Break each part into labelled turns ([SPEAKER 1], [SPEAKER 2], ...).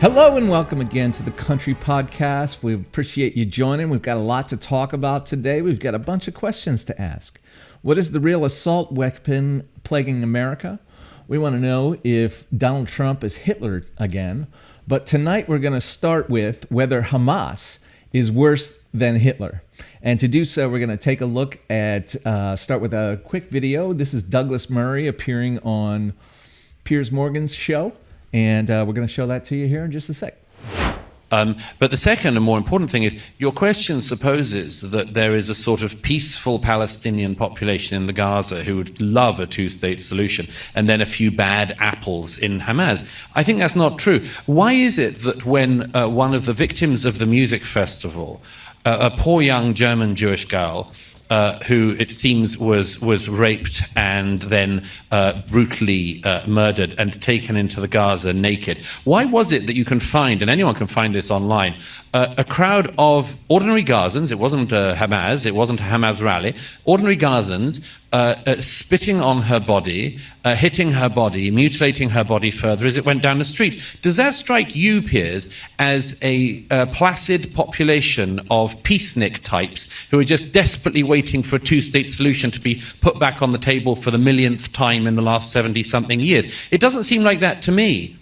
[SPEAKER 1] Hello and welcome again to the Country Podcast. We appreciate you joining. We've got a lot to talk about today. We've got a bunch of questions to ask. What is the real assault weapon plaguing America? We want to know if Donald Trump is Hitler again. But tonight we're going to start with whether Hamas is worse than Hitler. And to do so, we're going to take a look at, start with a quick video. This is Douglas Murray appearing on Piers Morgan's show. And we're going to show that to you here in just a sec.
[SPEAKER 2] But the second and more important thing is your question supposes that there is a sort of peaceful Palestinian population in the Gaza who would love a two-state solution and then a few bad apples in Hamas. I think that's not true. Why is it that when one of the victims of the music festival, a poor young German Jewish girl, who it seems was raped and then brutally murdered and taken into the Gaza naked. Why was it that you can find, and anyone can find this online, a crowd of ordinary Gazans, it wasn't Hamas, it wasn't a Hamas rally, ordinary Gazans spitting on her body, hitting her body, mutilating her body further as it went down the street. Does that strike you, Piers, as a placid population of peacenik types who are just desperately waiting for a two-state solution to be put back on the table for the millionth time in the last 70-something years? It doesn't seem like that to me.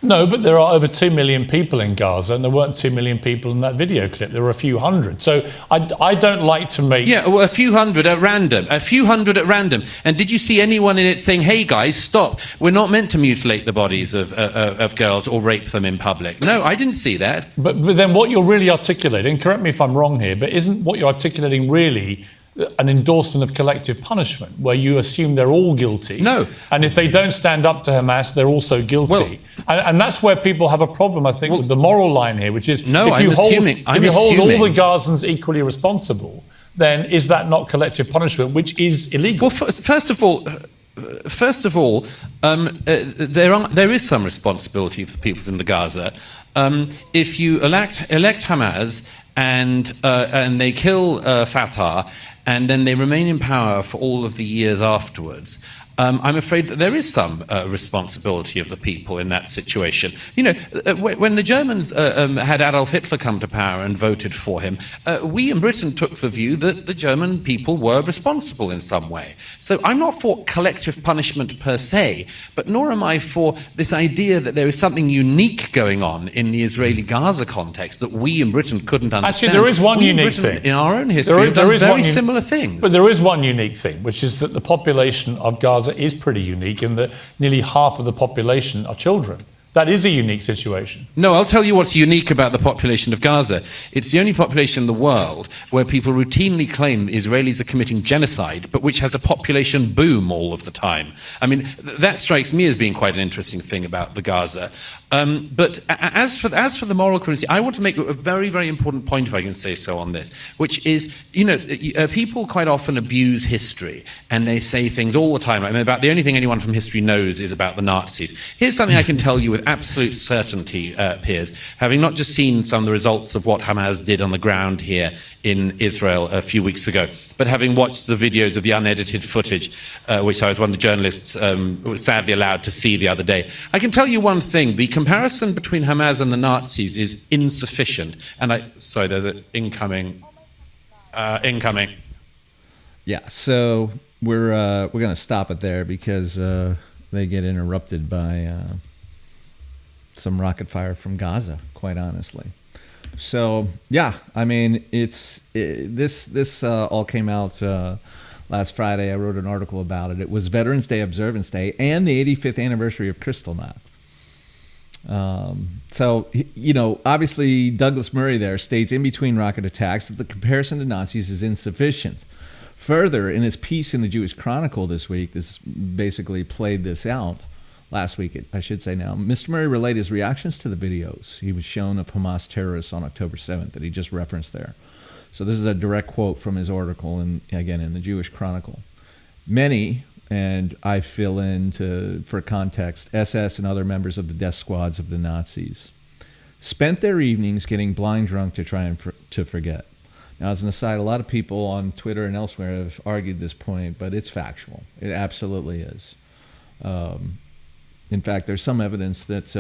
[SPEAKER 3] No, but there are over 2 million people in Gaza, and there weren't 2 million people in that video clip. There were a few hundred. So I don't like to make...
[SPEAKER 2] Yeah, well, a few hundred at random. And did you see anyone in it saying, hey, guys, stop. We're not meant to mutilate the bodies of girls or rape them in public? No, I didn't see that.
[SPEAKER 3] But then what you're really articulating, correct me if I'm wrong here, but isn't what you're articulating really an endorsement of collective punishment, where you assume they're all guilty?
[SPEAKER 2] No.
[SPEAKER 3] And if they don't stand up to Hamas, they're also guilty. And that's where people have a problem, I think, with the moral line here, which is if you hold all the Gazans equally responsible, then is that not collective punishment, which is illegal?
[SPEAKER 2] Well, first of all, there is some responsibility for the peoples in the Gaza. If you elect Hamas and they kill Fatah, and then they remain in power for all of the years afterwards, I'm afraid that there is some responsibility of the people in that situation. You know, when the Germans had Adolf Hitler come to power and voted for him, we in Britain took the view that the German people were responsible in some way. So I'm not for collective punishment per se, but nor am I for this idea that there is something unique going on in the Israeli-Gaza context that we in Britain couldn't understand.
[SPEAKER 3] Actually, there is one unique thing.
[SPEAKER 2] In our own history, we've done very similar things.
[SPEAKER 3] But there is one unique thing, which is that the population of Gaza is pretty unique in that nearly half of the population are children. That is a unique situation.
[SPEAKER 2] No, I'll tell you what's unique about the population of Gaza. It's the only population in the world where people routinely claim Israelis are committing genocide, but which has a population boom all of the time. I mean, that strikes me as being quite an interesting thing about the Gaza. But as for the moral currency, I want to make a very, very important point, if I can say so, on this, which is, you know, people quite often abuse history, and they say things all the time. I mean, about the only thing anyone from history knows is about the Nazis. Here's something I can tell you with absolute certainty, Piers, having not just seen some of the results of what Hamas did on the ground here in Israel a few weeks ago, but having watched the videos of the unedited footage, which I was one of the journalists was sadly allowed to see the other day. I can tell you one thing: the comparison between Hamas and the Nazis is insufficient. And sorry, there's an incoming.
[SPEAKER 1] Yeah, so we're going to stop it there because they get interrupted by some rocket fire from Gaza, quite honestly. So yeah, I mean, this all came out last Friday. I wrote an article about it. It was Veterans Day Observance Day and the 85th anniversary of Kristallnacht. So, you know, obviously Douglas Murray there states in between rocket attacks that the comparison to Nazis is insufficient. Further, in his piece in the Jewish Chronicle this week, this basically played this out last week, I should say now, Mr. Murray relayed his reactions to the videos he was shown of Hamas terrorists on October 7th that he just referenced there. So this is a direct quote from his article, and again, in the Jewish Chronicle. Many, and I fill in for context, SS and other members of the death squads of the Nazis, spent their evenings getting blind drunk to try and to forget. Now, as an aside, a lot of people on Twitter and elsewhere have argued this point, but it's factual. It absolutely is. In fact, there's some evidence that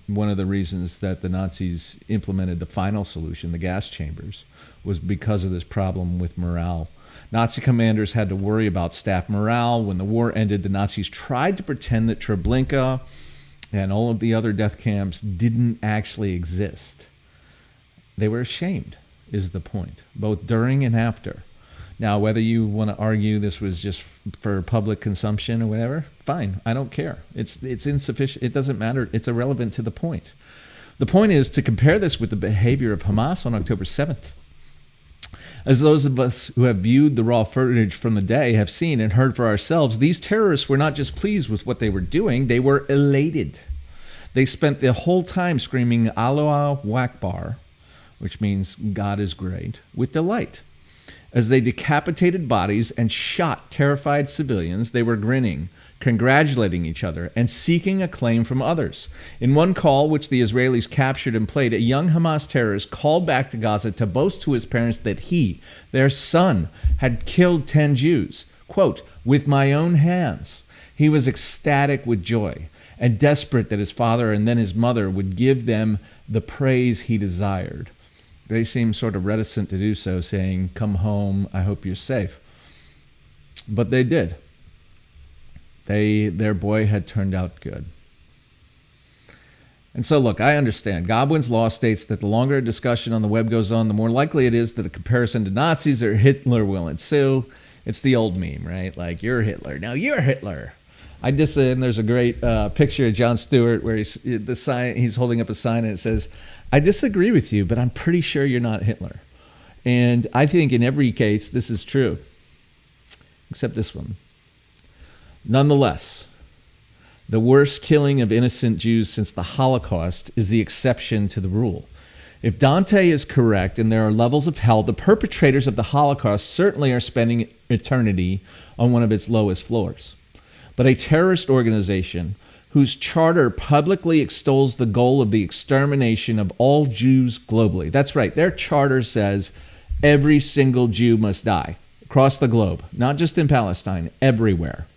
[SPEAKER 1] one of the reasons that the Nazis implemented the final solution, the gas chambers, was because of this problem with morale. Nazi commanders had to worry about staff morale. When the war ended, the Nazis tried to pretend that Treblinka and all of the other death camps didn't actually exist. They were ashamed, is the point, both during and after. Now, whether you want to argue this was just for public consumption or whatever, fine. I don't care. It's insufficient. It doesn't matter. It's irrelevant to the point. The point is to compare this with the behavior of Hamas on October 7th. As those of us who have viewed the raw footage from the day have seen and heard for ourselves, these terrorists were not just pleased with what they were doing, they were elated. They spent the whole time screaming Allahu Akbar, which means God is great, with delight. As they decapitated bodies and shot terrified civilians, they were grinning, congratulating each other, and seeking acclaim from others. In one call, which the Israelis captured and played, a young Hamas terrorist called back to Gaza to boast to his parents that he, their son, had killed 10 Jews. Quote, with my own hands. He was ecstatic with joy and desperate that his father and then his mother would give them the praise he desired. They seemed sort of reticent to do so, saying, come home, I hope you're safe. But they did. Their boy had turned out good. And so, look, I understand. Godwin's law states that the longer a discussion on the web goes on, the more likely it is that a comparison to Nazis or Hitler will ensue. It's the old meme, right? Like, you're Hitler. Now you're Hitler. And there's a great picture of Jon Stewart where he's holding up a sign and it says, I disagree with you, but I'm pretty sure you're not Hitler. And I think in every case, this is true, except this one. Nonetheless, the worst killing of innocent Jews since the Holocaust is the exception to the rule. If Dante is correct and there are levels of hell, the perpetrators of the Holocaust certainly are spending eternity on one of its lowest floors. But a terrorist organization whose charter publicly extols the goal of the extermination of all Jews globally. That's right, their charter says every single Jew must die across the globe, not just in Palestine, everywhere.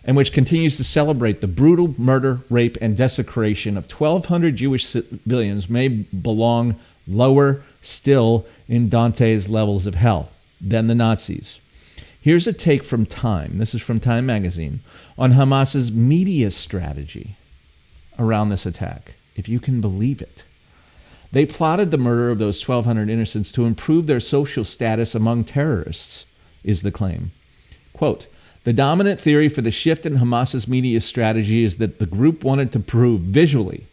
[SPEAKER 1] And which continues to celebrate the brutal murder, rape, and desecration of 1,200 Jewish civilians may belong lower still in Dante's levels of hell than the Nazis. Here's a take from Time, this is from Time magazine, on Hamas's media strategy around this attack, if you can believe it. They plotted the murder of those 1,200 innocents to improve their social status among terrorists, is the claim. Quote, the dominant theory for the shift in Hamas's media strategy is that the group wanted to prove visually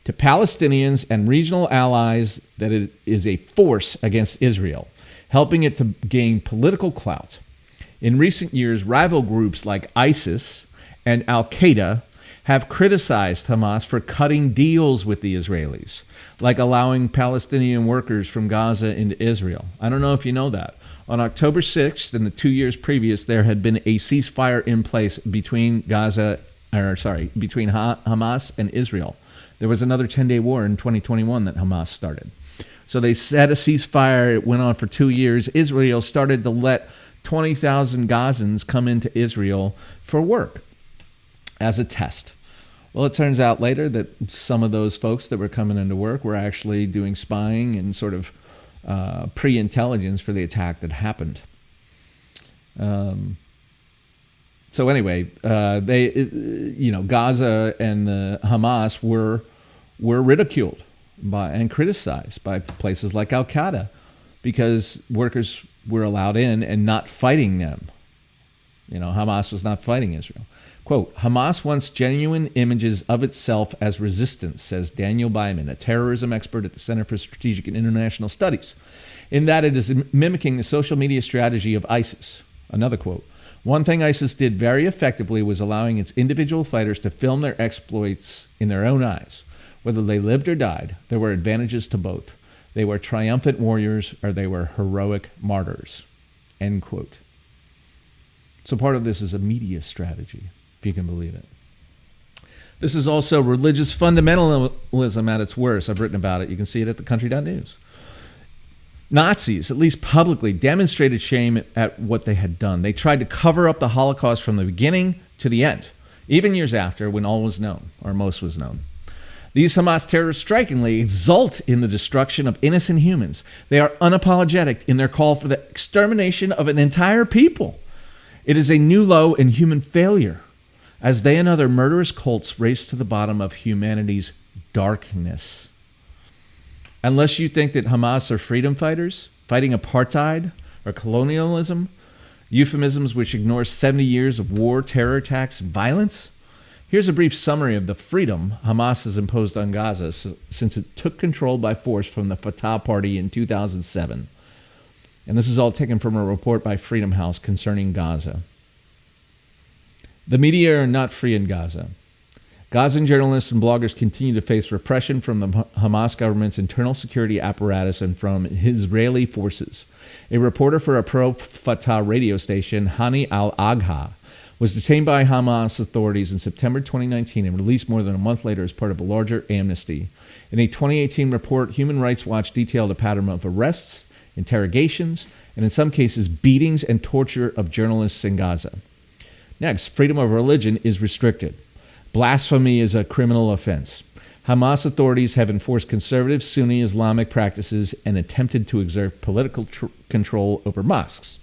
[SPEAKER 1] to Palestinians and regional allies that it is a force against Israel, helping it to gain political clout. In recent years, rival groups like ISIS and Al-Qaeda have criticized Hamas for cutting deals with the Israelis, like allowing Palestinian workers from Gaza into Israel. I don't know if you know that. On October 6th and the 2 years previous, there had been a ceasefire in place between Hamas and Israel. There was another 10-day war in 2021 that Hamas started. So they set a ceasefire. It went on for 2 years. Israel started to let 20,000 Gazans come into Israel for work as a test. Well, it turns out later that some of those folks that were coming into work were actually doing spying and sort of pre-intelligence for the attack that happened. So anyway, Gaza and the Hamas were ridiculed by and criticized by places like Al-Qaeda because workers were allowed in and not fighting them. Hamas was not fighting Israel. Quote, Hamas wants genuine images of itself as resistance, says Daniel Byman, a terrorism expert at the Center for Strategic and International Studies, in that it is mimicking the social media strategy of ISIS. Another quote, one thing ISIS did very effectively was allowing its individual fighters to film their exploits in their own eyes. Whether they lived or died, there were advantages to both. They were triumphant warriors or they were heroic martyrs. End quote. So part of this is a media strategy, if you can believe it. This is also religious fundamentalism at its worst. I've written about it. You can see it at thecountry.news. Nazis, at least publicly, demonstrated shame at what they had done. They tried to cover up the Holocaust from the beginning to the end. even years after, when all was known, or most was known. These Hamas terrorists strikingly exult in the destruction of innocent humans. They are unapologetic in their call for the extermination of an entire people. It is a new low in human failure, as they and other murderous cults race to the bottom of humanity's darkness. Unless you think that Hamas are freedom fighters, fighting apartheid or colonialism, euphemisms which ignore 70 years of war, terror attacks, and violence, here's a brief summary of the freedom Hamas has imposed on Gaza since it took control by force from the Fatah Party in 2007. And this is all taken from a report by Freedom House concerning Gaza. The media are not free in Gaza. Gazan journalists and bloggers continue to face repression from the Hamas government's internal security apparatus and from Israeli forces. A reporter for a pro-Fatah radio station, Hani al-Agha, was detained by Hamas authorities in September 2019 and released more than a month later as part of a larger amnesty. In a 2018 report, Human Rights Watch detailed a pattern of arrests, interrogations, and in some cases, beatings and torture of journalists in Gaza. Next, freedom of religion is restricted. Blasphemy is a criminal offense. Hamas authorities have enforced conservative Sunni Islamic practices and attempted to exert political control over mosques.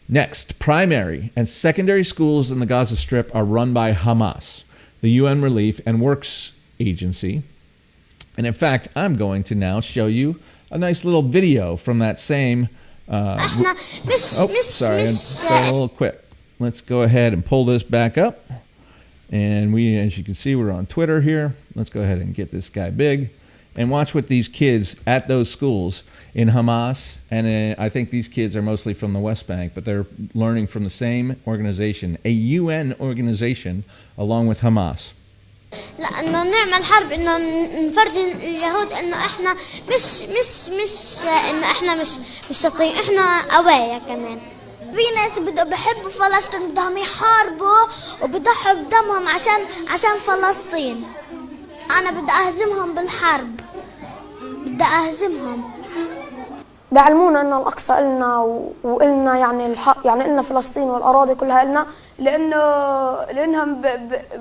[SPEAKER 1] Next, primary and secondary schools in the Gaza Strip are run by Hamas, the UN Relief and Works Agency. And in fact, I'm going to now show you a nice little video from that same... sorry, I'm starting a little quick. Let's go ahead and pull this back up. And we, as you can see, we're on Twitter here. Let's go ahead and get this guy big and watch what these kids at those schools in Hamas, and I think these kids are mostly from the West Bank, but they're learning from the same organization, a UN organization, along with Hamas.
[SPEAKER 4] لأنه نعمل حرب إنه نفرجي اليهود إنه إحنا مش إنه إحنا مش شاطرين إحنا قوايا كمان. في ناس بحبوا فلسطين بدهم يحاربوا وبضحوا بدمهم عشان فلسطين. أنا بدي أهزمهم بالحرب. بدي أهزمهم.
[SPEAKER 5] بيعلمونا إن الأقصى إلنا وإلنا يعني الحق يعني إلنا فلسطين والأراضي كلها إلنا لأنهم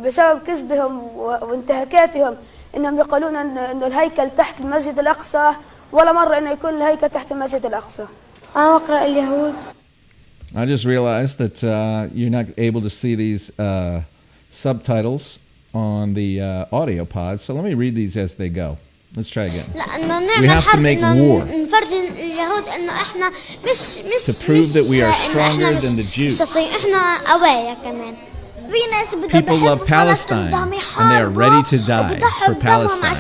[SPEAKER 5] بسبب كذبهم وانتهاكاتهم إنهم يقولون إنه الهيكل تحت المسجد الأقصى ولا مرة إنه يكون الهيكل تحت المسجد الأقصى.
[SPEAKER 4] أنا أقرأ اليهود.
[SPEAKER 1] I just realized that you're not able to see these subtitles on the audio pod, so let me read these as they go. Let's try again. We have to make war to prove that we are stronger than the Jews. People love Palestine, and they are ready to die for Palestine.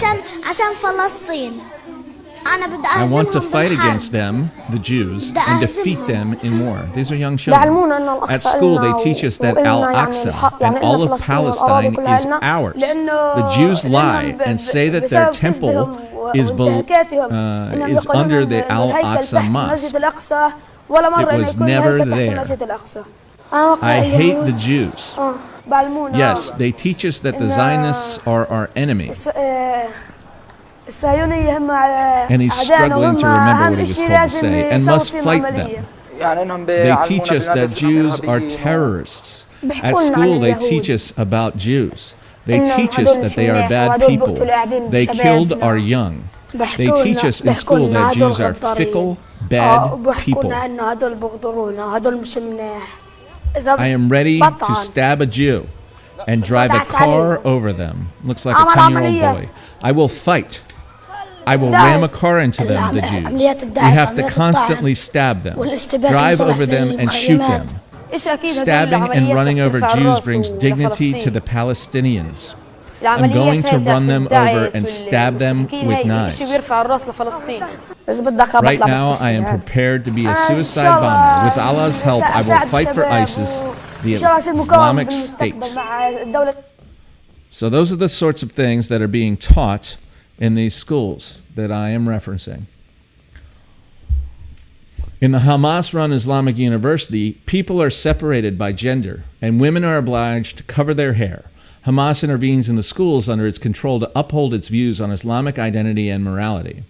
[SPEAKER 1] I want to fight against them, the Jews, and defeat them in war. These are young children. At school, they teach us that Al-Aqsa and all of Palestine is ours. The Jews lie and say that their temple is under the Al-Aqsa mosque. It was never there. I hate the Jews. Yes, they teach us that the Zionists are our enemies. And he's struggling to remember what he was told to say, and must fight them. They teach us that Jews are terrorists. At school, they teach us about Jews. They teach us that they are bad people. They killed our young. They teach us in school that Jews are fickle, bad people. I am ready to stab a Jew and drive a car over them. Looks like a 10-year-old boy. I will fight. I will ram a car into them, the Jews. We have to constantly stab them, drive over them and shoot them. Stabbing and running over Jews brings dignity to the Palestinians. I'm going to run them over and stab them with knives. Right now, I am prepared to be a suicide bomber. With Allah's help, I will fight for ISIS, the Islamic State. So those are the sorts of things that are being taught in these schools that I am referencing. In the Hamas-run Islamic University, people are separated by gender, and women are obliged to cover their hair. Hamas intervenes in the schools under its control to uphold its views on Islamic identity and morality.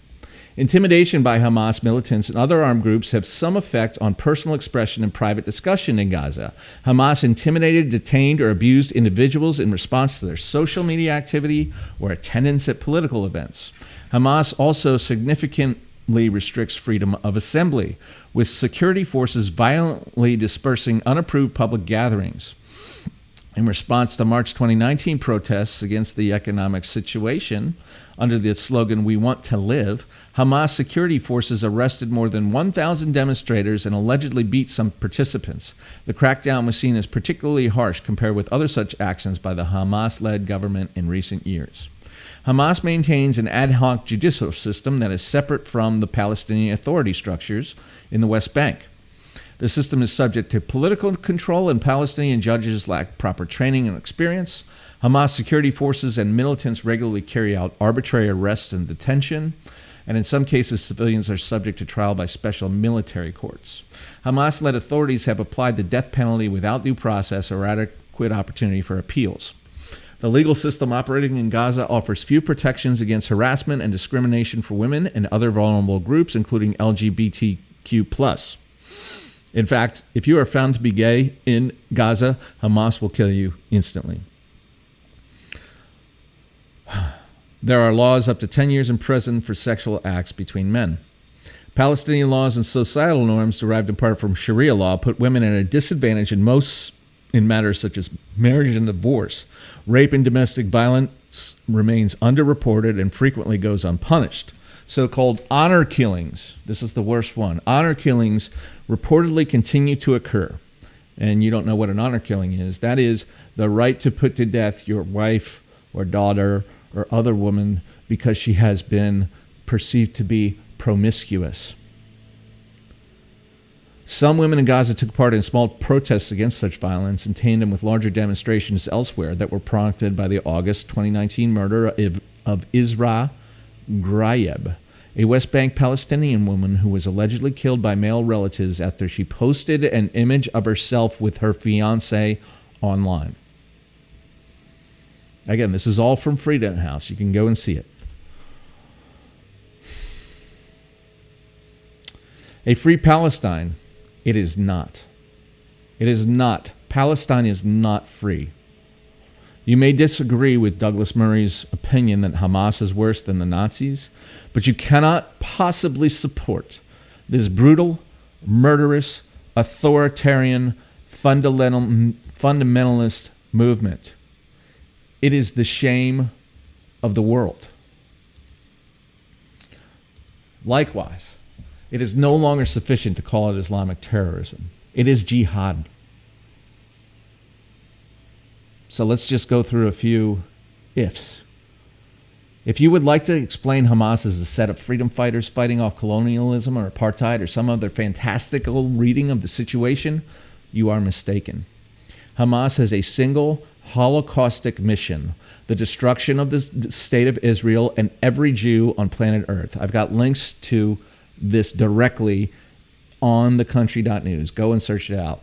[SPEAKER 1] Intimidation by Hamas militants and other armed groups have some effect on personal expression and private discussion in Gaza. Hamas intimidated, detained, or abused individuals in response to their social media activity or attendance at political events. Hamas also significantly restricts freedom of assembly, with security forces violently dispersing unapproved public gatherings. In response to March 2019 protests against the economic situation, under the slogan, "We want to live," Hamas security forces arrested more than 1,000 demonstrators and allegedly beat some participants. The crackdown was seen as particularly harsh compared with other such actions by the Hamas-led government in recent years. Hamas maintains an ad hoc judicial system that is separate from the Palestinian Authority structures in the West Bank. The system is subject to political control, and Palestinian judges lack proper training and experience. Hamas security forces and militants regularly carry out arbitrary arrests and detention, and in some cases, civilians are subject to trial by special military courts. Hamas-led authorities have applied the death penalty without due process or adequate opportunity for appeals. The legal system operating in Gaza offers few protections against harassment and discrimination for women and other vulnerable groups, including LGBTQ+. In fact, if you are found to be gay in Gaza, Hamas will kill you instantly. There are laws up to 10 years in prison for sexual acts between men. Palestinian laws and societal norms derived in part from Sharia law put women at a disadvantage in matters such as marriage and divorce. Rape and domestic violence remains underreported and frequently goes unpunished. So-called honor killings, this is the worst one. Honor killings reportedly continue to occur. And you don't know what an honor killing is. That is the right to put to death your wife or daughter or other woman because she has been perceived to be promiscuous. Some women in Gaza took part in small protests against such violence in tandem with larger demonstrations elsewhere that were prompted by the August 2019 murder of Isra Ghraib, a West Bank Palestinian woman who was allegedly killed by male relatives after she posted an image of herself with her fiancé online. Again, this is all from Freedom House. You can go and see it. A free Palestine, it is not. It is not. Palestine is not free. You may disagree with Douglas Murray's opinion that Hamas is worse than the Nazis, but you cannot possibly support this brutal, murderous, authoritarian, fundamentalist movement. It is the shame of the world. Likewise, it is no longer sufficient to call it Islamic terrorism. It is jihad. So let's just go through a few ifs. If you would like to explain Hamas as a set of freedom fighters fighting off colonialism or apartheid or some other fantastical reading of the situation, you are mistaken. Hamas has a single holocaustic mission, the destruction of the state of Israel and every Jew on planet Earth. I've got links to this directly on thecountry.news. Go and search it out.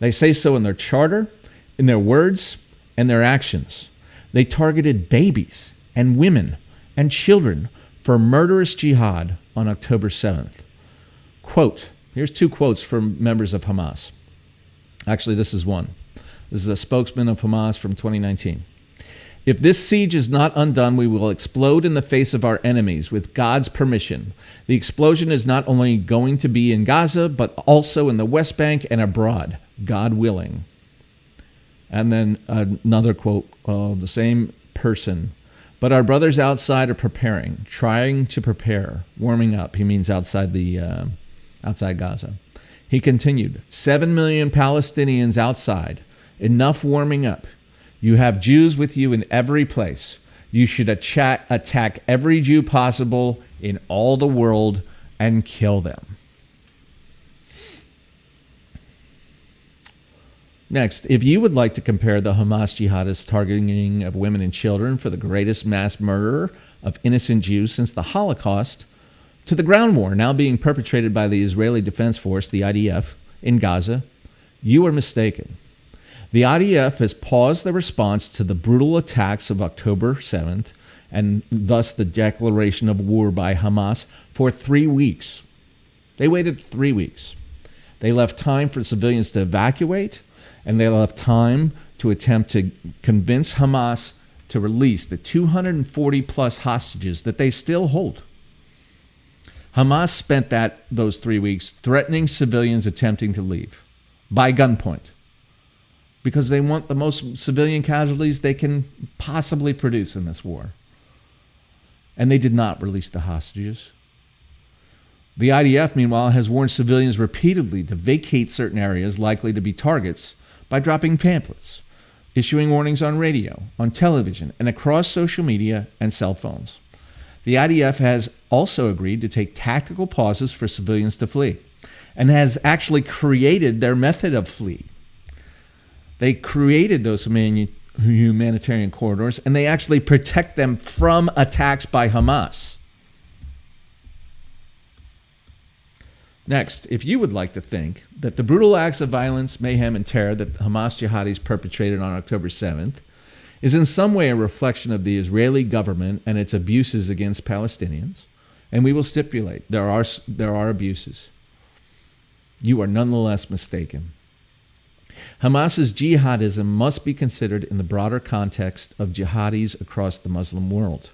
[SPEAKER 1] They say so in their charter, in their words, and their actions. They targeted babies and women and children for murderous jihad on October 7th. Quote, here's two quotes from members of Hamas. Actually, this is one. This is a spokesman of Hamas from 2019. If this siege is not undone, we will explode in the face of our enemies with God's permission. The explosion is not only going to be in Gaza, but also in the West Bank and abroad, God willing. And then another quote of the same person. But our brothers outside are preparing, trying to prepare, warming up. He means outside Gaza. He continued, 7 million Palestinians outside, enough warming up. You have Jews with you in every place. You should attack every Jew possible in all the world and kill them. Next, if you would like to compare the Hamas jihadist targeting of women and children for the greatest mass murder of innocent Jews since the Holocaust to the ground war now being perpetrated by the Israeli Defense Force, the IDF, in Gaza, you are mistaken. The IDF has paused the response to the brutal attacks of October 7th and thus the declaration of war by Hamas for 3 weeks. They waited 3 weeks. They left time for civilians to evacuate, and they left time to attempt to convince Hamas to release the 240 plus hostages that they still hold. Hamas spent those 3 weeks threatening civilians attempting to leave by gunpoint because they want the most civilian casualties they can possibly produce in this war. And they did not release the hostages. The IDF, meanwhile, has warned civilians repeatedly to vacate certain areas likely to be targets by dropping pamphlets, issuing warnings on radio, on television, and across social media and cell phones. The IDF has also agreed to take tactical pauses for civilians to flee and has actually created their method of flee. They created those humanitarian corridors, and they actually protect them from attacks by Hamas. Next, if you would like to think that the brutal acts of violence, mayhem, and terror that Hamas jihadis perpetrated on October 7th is in some way a reflection of the Israeli government and its abuses against Palestinians, and we will stipulate there are abuses, you are nonetheless mistaken. Hamas's jihadism must be considered in the broader context of jihadis across the Muslim world.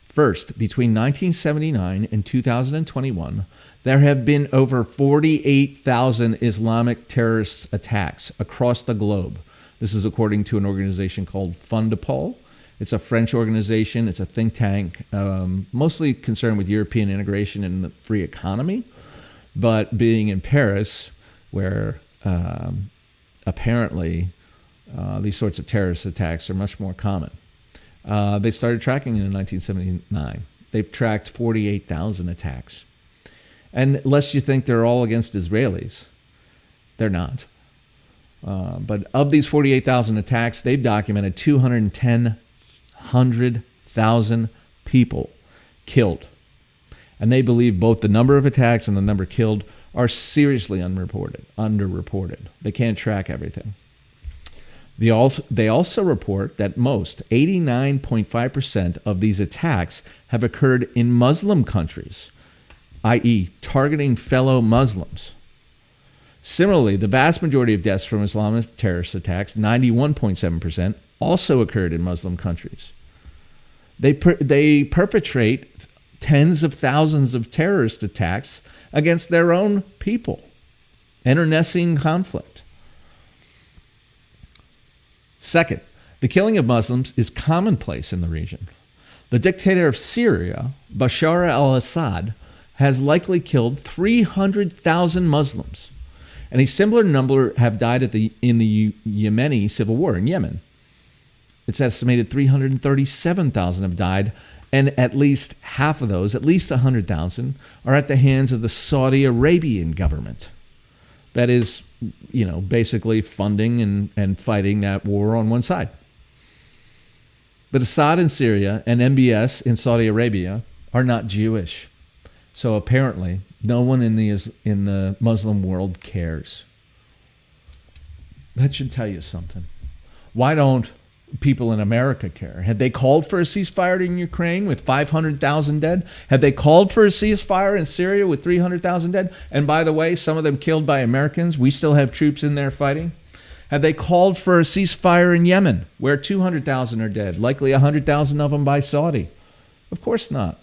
[SPEAKER 1] First, between 1979 and 2021, there have been over 48,000 Islamic terrorist attacks across the globe. This is according to an organization called Fundapol. It's a French organization. It's a think tank, mostly concerned with European integration and the free economy. But being in Paris, where apparently these sorts of terrorist attacks are much more common. They started tracking in 1979. They've tracked 48,000 attacks. And lest you think they're all against Israelis, they're not. But of these 48,000 attacks, they've documented 210,000 people killed. And they believe both the number of attacks and the number killed are seriously underreported. They can't track everything. They also report that most, 89.5% of these attacks have occurred in Muslim countries, i.e. targeting fellow Muslims. Similarly, the vast majority of deaths from Islamist terrorist attacks, 91.7%, also occurred in Muslim countries. They perpetrate tens of thousands of terrorist attacks against their own people, internecine conflict. Second, the killing of Muslims is commonplace in the region. The dictator of Syria, Bashar al-Assad, has likely killed 300,000 Muslims, and a similar number have died in the Yemeni civil war in Yemen. It's estimated 337,000 have died, and at least half of those, at least 100,000, are at the hands of the Saudi Arabian government. That is, basically funding and fighting that war on one side. But Assad in Syria and MBS in Saudi Arabia are not Jewish. So apparently, no one in the Muslim world cares. That should tell you something. Why don't people in America care? Have they called for a ceasefire in Ukraine with 500,000 dead? Have they called for a ceasefire in Syria with 300,000 dead? And by the way, some of them killed by Americans. We still have troops in there fighting. Have they called for a ceasefire in Yemen where 200,000 are dead, likely 100,000 of them by Saudi? Of course not.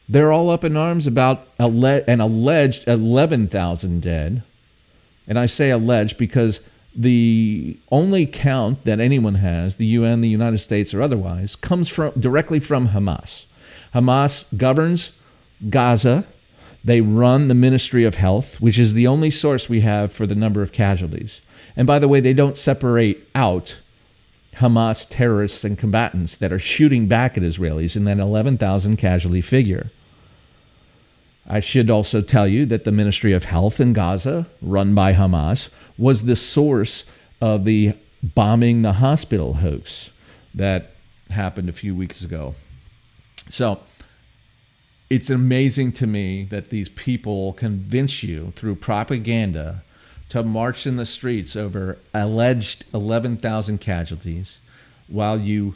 [SPEAKER 1] They're all up in arms about an alleged 11,000 dead. And I say alleged because the only count that anyone has, the UN, the United States, or otherwise, comes directly from Hamas. Hamas governs Gaza. They run the Ministry of Health, which is the only source we have for the number of casualties. And by the way, they don't separate out Hamas terrorists and combatants that are shooting back at Israelis in that 11,000 casualty figure. I should also tell you that the Ministry of Health in Gaza, run by Hamas, was the source of the bombing the hospital hoax that happened a few weeks ago. So it's amazing to me that these people convince you through propaganda to march in the streets over alleged 11,000 casualties while you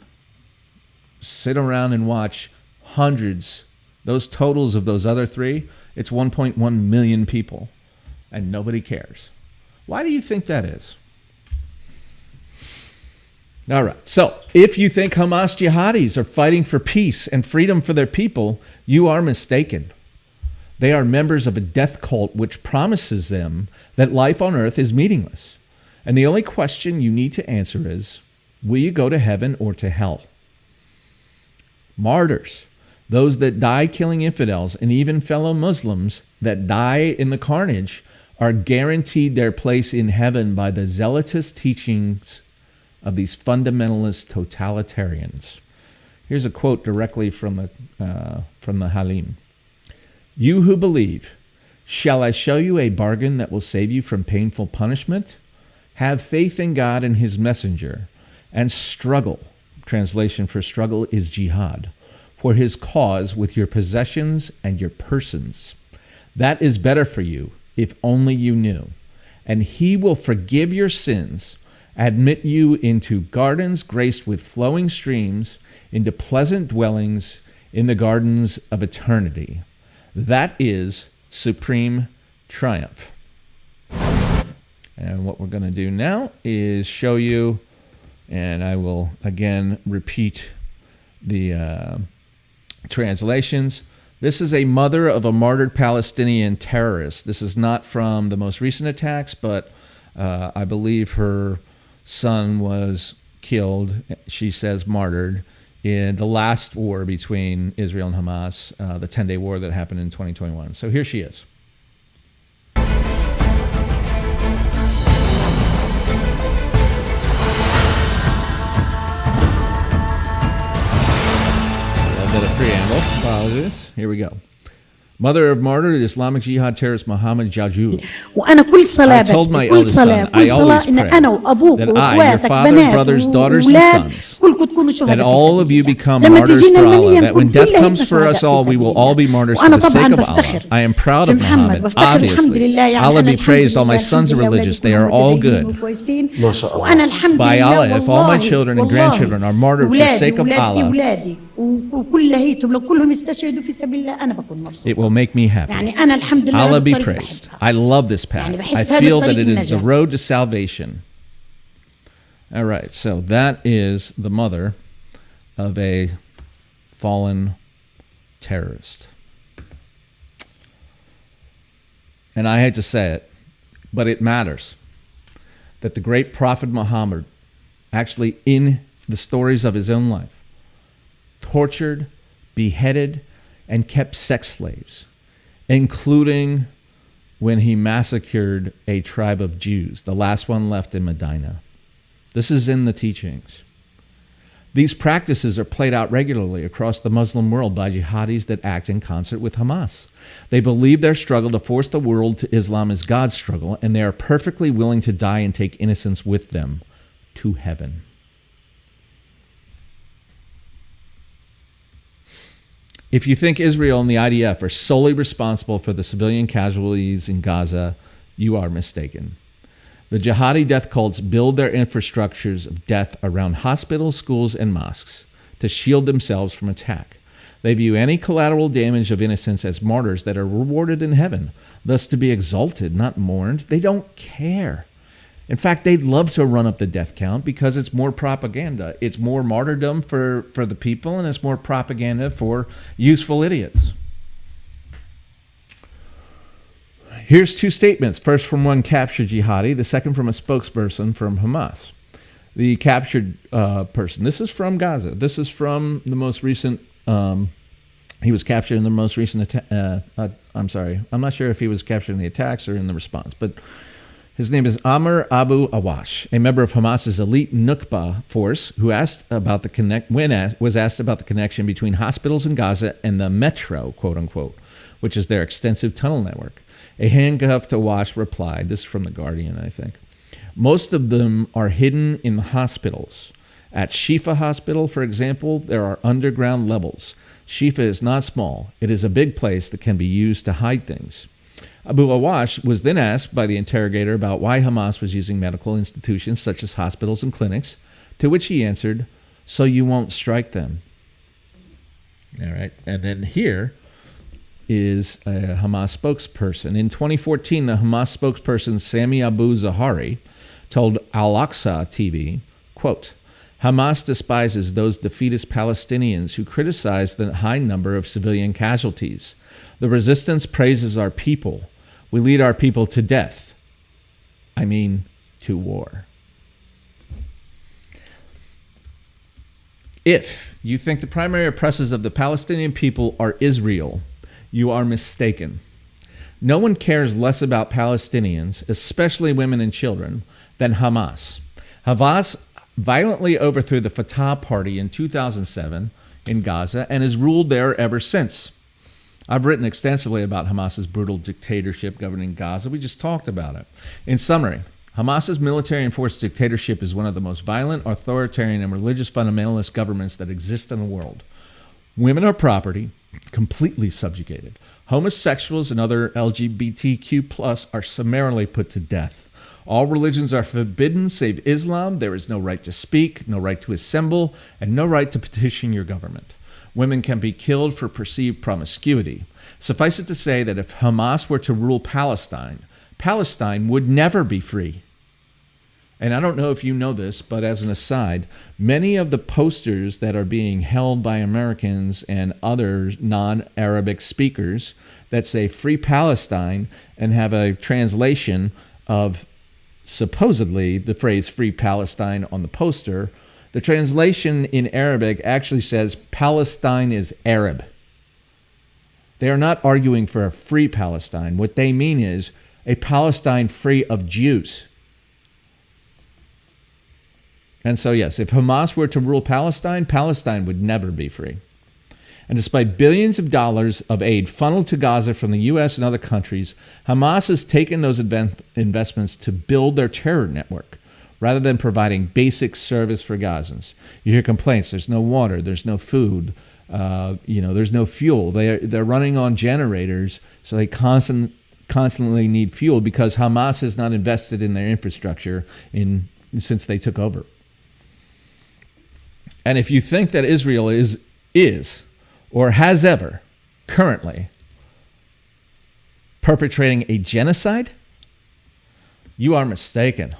[SPEAKER 1] sit around and watch hundreds, those totals of those other three, it's 1.1 million people, and nobody cares. Why do you think that is? All right. So if you think Hamas jihadis are fighting for peace and freedom for their people, you are mistaken. They are members of a death cult which promises them that life on earth is meaningless. And the only question you need to answer is, will you go to heaven or to hell? Martyrs, those that die killing infidels and even fellow Muslims that die in the carnage, are guaranteed their place in heaven by the zealotous teachings of these fundamentalist totalitarians. Here's a quote directly from the Halim. You who believe, shall I show you a bargain that will save you from painful punishment? Have faith in God and his messenger, and struggle, translation for struggle is jihad, for his cause with your possessions and your persons. That is better for you, if only you knew. And he will forgive your sins, admit you into gardens graced with flowing streams, into pleasant dwellings in the gardens of eternity. That is supreme triumph. And what we're going to do now is show you, and I will again repeat the translations. This is a mother of a martyred Palestinian terrorist. This is not from the most recent attacks, but I believe her son was killed, she says martyred, in the last war between Israel and Hamas, the 10-day war that happened in 2021. So here she is. A bit of preamble. Apologies. Here we go. Mother of martyred Islamic Jihad terrorist Muhammad Jajou. I told my eldest son, I always pray that I, your father, brothers, daughters, and sons, that all of you become martyrs for Allah, that when death comes for us all, we will all be martyrs for the sake of Allah. I am proud of Muhammad, obviously. Allah be praised, all my sons are religious, they are all good. By Allah, if all my children and grandchildren are martyred for the sake of Allah, it will make me happy. Allah be praised. I love this path. I feel that it is the road to salvation. All right, so that is the mother of a fallen terrorist. And I hate to say it, but it matters that the great Prophet Muhammad, actually in the stories of his own life, tortured, beheaded, and kept sex slaves, including when he massacred a tribe of Jews, the last one left in Medina. This is in the teachings. These practices are played out regularly across the Muslim world by jihadis that act in concert with Hamas. They believe their struggle to force the world to Islam is God's struggle, and they are perfectly willing to die and take innocents with them to heaven. If you think Israel and the IDF are solely responsible for the civilian casualties in Gaza, you are mistaken. The jihadi death cults build their infrastructures of death around hospitals, schools, and mosques to shield themselves from attack. They view any collateral damage of innocents as martyrs that are rewarded in heaven, thus to be exalted, not mourned. They don't care. In fact, they'd love to run up the death count because it's more propaganda. It's more martyrdom for the people, and it's more propaganda for useful idiots. Here's two statements. First from one captured jihadi, the second from a spokesperson from Hamas. The captured person, this is from Gaza. This is from the most recent, he was captured in the most recent I'm sorry. I'm not sure if he was captured in the attacks or in the response, but his name is Amr Abu Awash, a member of Hamas's elite Nukba force, who was asked about the connection between hospitals in Gaza and the metro, quote unquote, which is their extensive tunnel network. A handcuffed Awash replied, this is from The Guardian, I think, most of them are hidden in the hospitals. At Shifa Hospital, for example, there are underground levels. Shifa is not small. It is a big place that can be used to hide things. Abu Awash was then asked by the interrogator about why Hamas was using medical institutions such as hospitals and clinics, to which he answered, so you won't strike them. All right. And then here is a Hamas spokesperson. In 2014, the Hamas spokesperson Sami Abu Zahari told Al-Aqsa TV, quote, Hamas despises those defeatist Palestinians who criticize the high number of civilian casualties. The resistance praises our people. We lead our people to death. I mean, to war. If you think the primary oppressors of the Palestinian people are Israel, you are mistaken. No one cares less about Palestinians, especially women and children, than Hamas. Hamas violently overthrew the Fatah Party in 2007 in Gaza and has ruled there ever since. I've written extensively about Hamas's brutal dictatorship governing Gaza. We just talked about it. In summary, Hamas's military-enforced dictatorship is one of the most violent, authoritarian, and religious fundamentalist governments that exist in the world. Women are property, completely subjugated. Homosexuals and other LGBTQ+ are summarily put to death. All religions are forbidden save Islam. There is no right to speak, no right to assemble, and no right to petition your government. Women can be killed for perceived promiscuity. Suffice it to say that if Hamas were to rule Palestine, Palestine would never be free. And I don't know if you know this, but as an aside, many of the posters that are being held by Americans and other non-Arabic speakers that say Free Palestine and have a translation of supposedly the phrase Free Palestine on the poster, the translation in Arabic actually says Palestine is Arab. They are not arguing for a free Palestine. What they mean is a Palestine free of Jews. And so, yes, if Hamas were to rule Palestine, Palestine would never be free. And despite billions of dollars of aid funneled to Gaza from the U.S. and other countries, Hamas has taken those investments to build their terror network rather than providing basic service for Gazans. You hear complaints, there's no water, there's no food, there's no fuel. They're running on generators, so they constantly need fuel because Hamas has not invested in their infrastructure since they took over. And if you think that Israel is or has ever currently perpetrating a genocide, you are mistaken.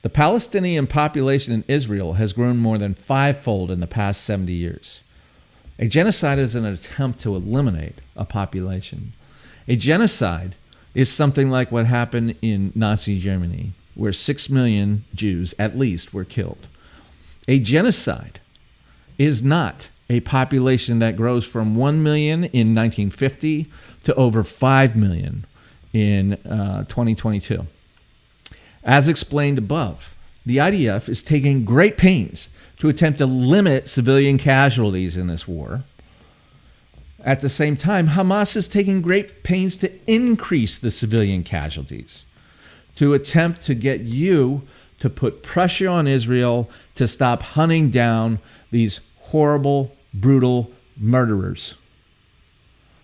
[SPEAKER 1] The Palestinian population in Israel has grown more than fivefold in the past 70 years. A genocide is an attempt to eliminate a population. A genocide is something like what happened in Nazi Germany, where 6 million Jews at least were killed. A genocide is not a population that grows from 1 million in 1950 to over 5 million in 2022. As explained above, the IDF is taking great pains to attempt to limit civilian casualties in this war. At the same time, Hamas is taking great pains to increase the civilian casualties, to attempt to get you to put pressure on Israel to stop hunting down these horrible, brutal murderers.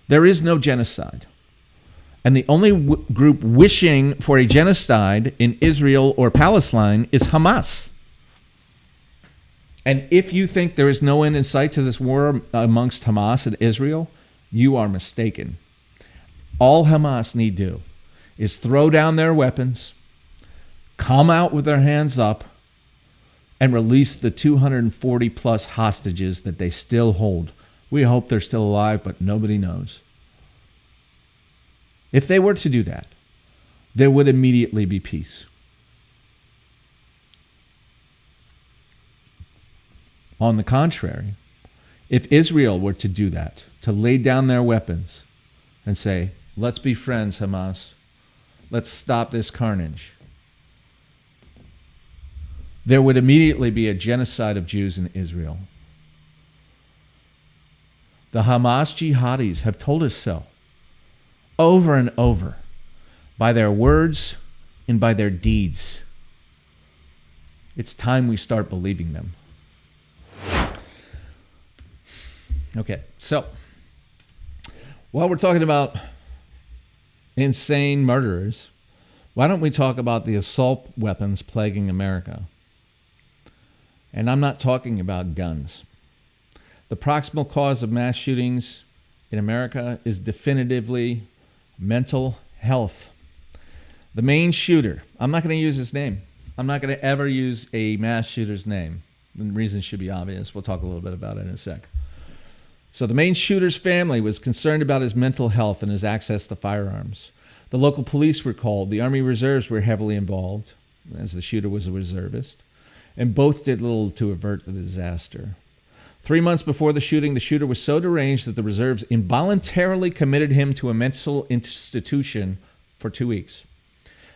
[SPEAKER 1] There is no genocide. And the only group wishing for a genocide in Israel or Palestine is Hamas. And if you think there is no end in sight to this war amongst Hamas and Israel, you are mistaken. All Hamas need do is throw down their weapons, come out with their hands up, and release the 240 plus hostages that they still hold. We hope they're still alive, but nobody knows. If they were to do that, there would immediately be peace. On the contrary, if Israel were to do that, to lay down their weapons and say, let's be friends, Hamas, let's stop this carnage, there would immediately be a genocide of Jews in Israel. The Hamas jihadis have told us so, over and over, by their words and by their deeds. It's time we start believing them. Okay, so while we're talking about insane murderers, why don't we talk about the assault weapons plaguing America? And I'm not talking about guns. The proximal cause of mass shootings in America is definitively mental health. The main shooter, I'm not going to use his name. I'm not going to ever use a mass shooter's name. The reason should be obvious. We'll talk a little bit about it in a sec. So the main shooter's family was concerned about his mental health and his access to firearms. The local police were called. The Army Reserves were heavily involved, as the shooter was a reservist, and both did little to avert the disaster. 3 months before the shooting, the shooter was so deranged that the reserves involuntarily committed him to a mental institution for 2 weeks.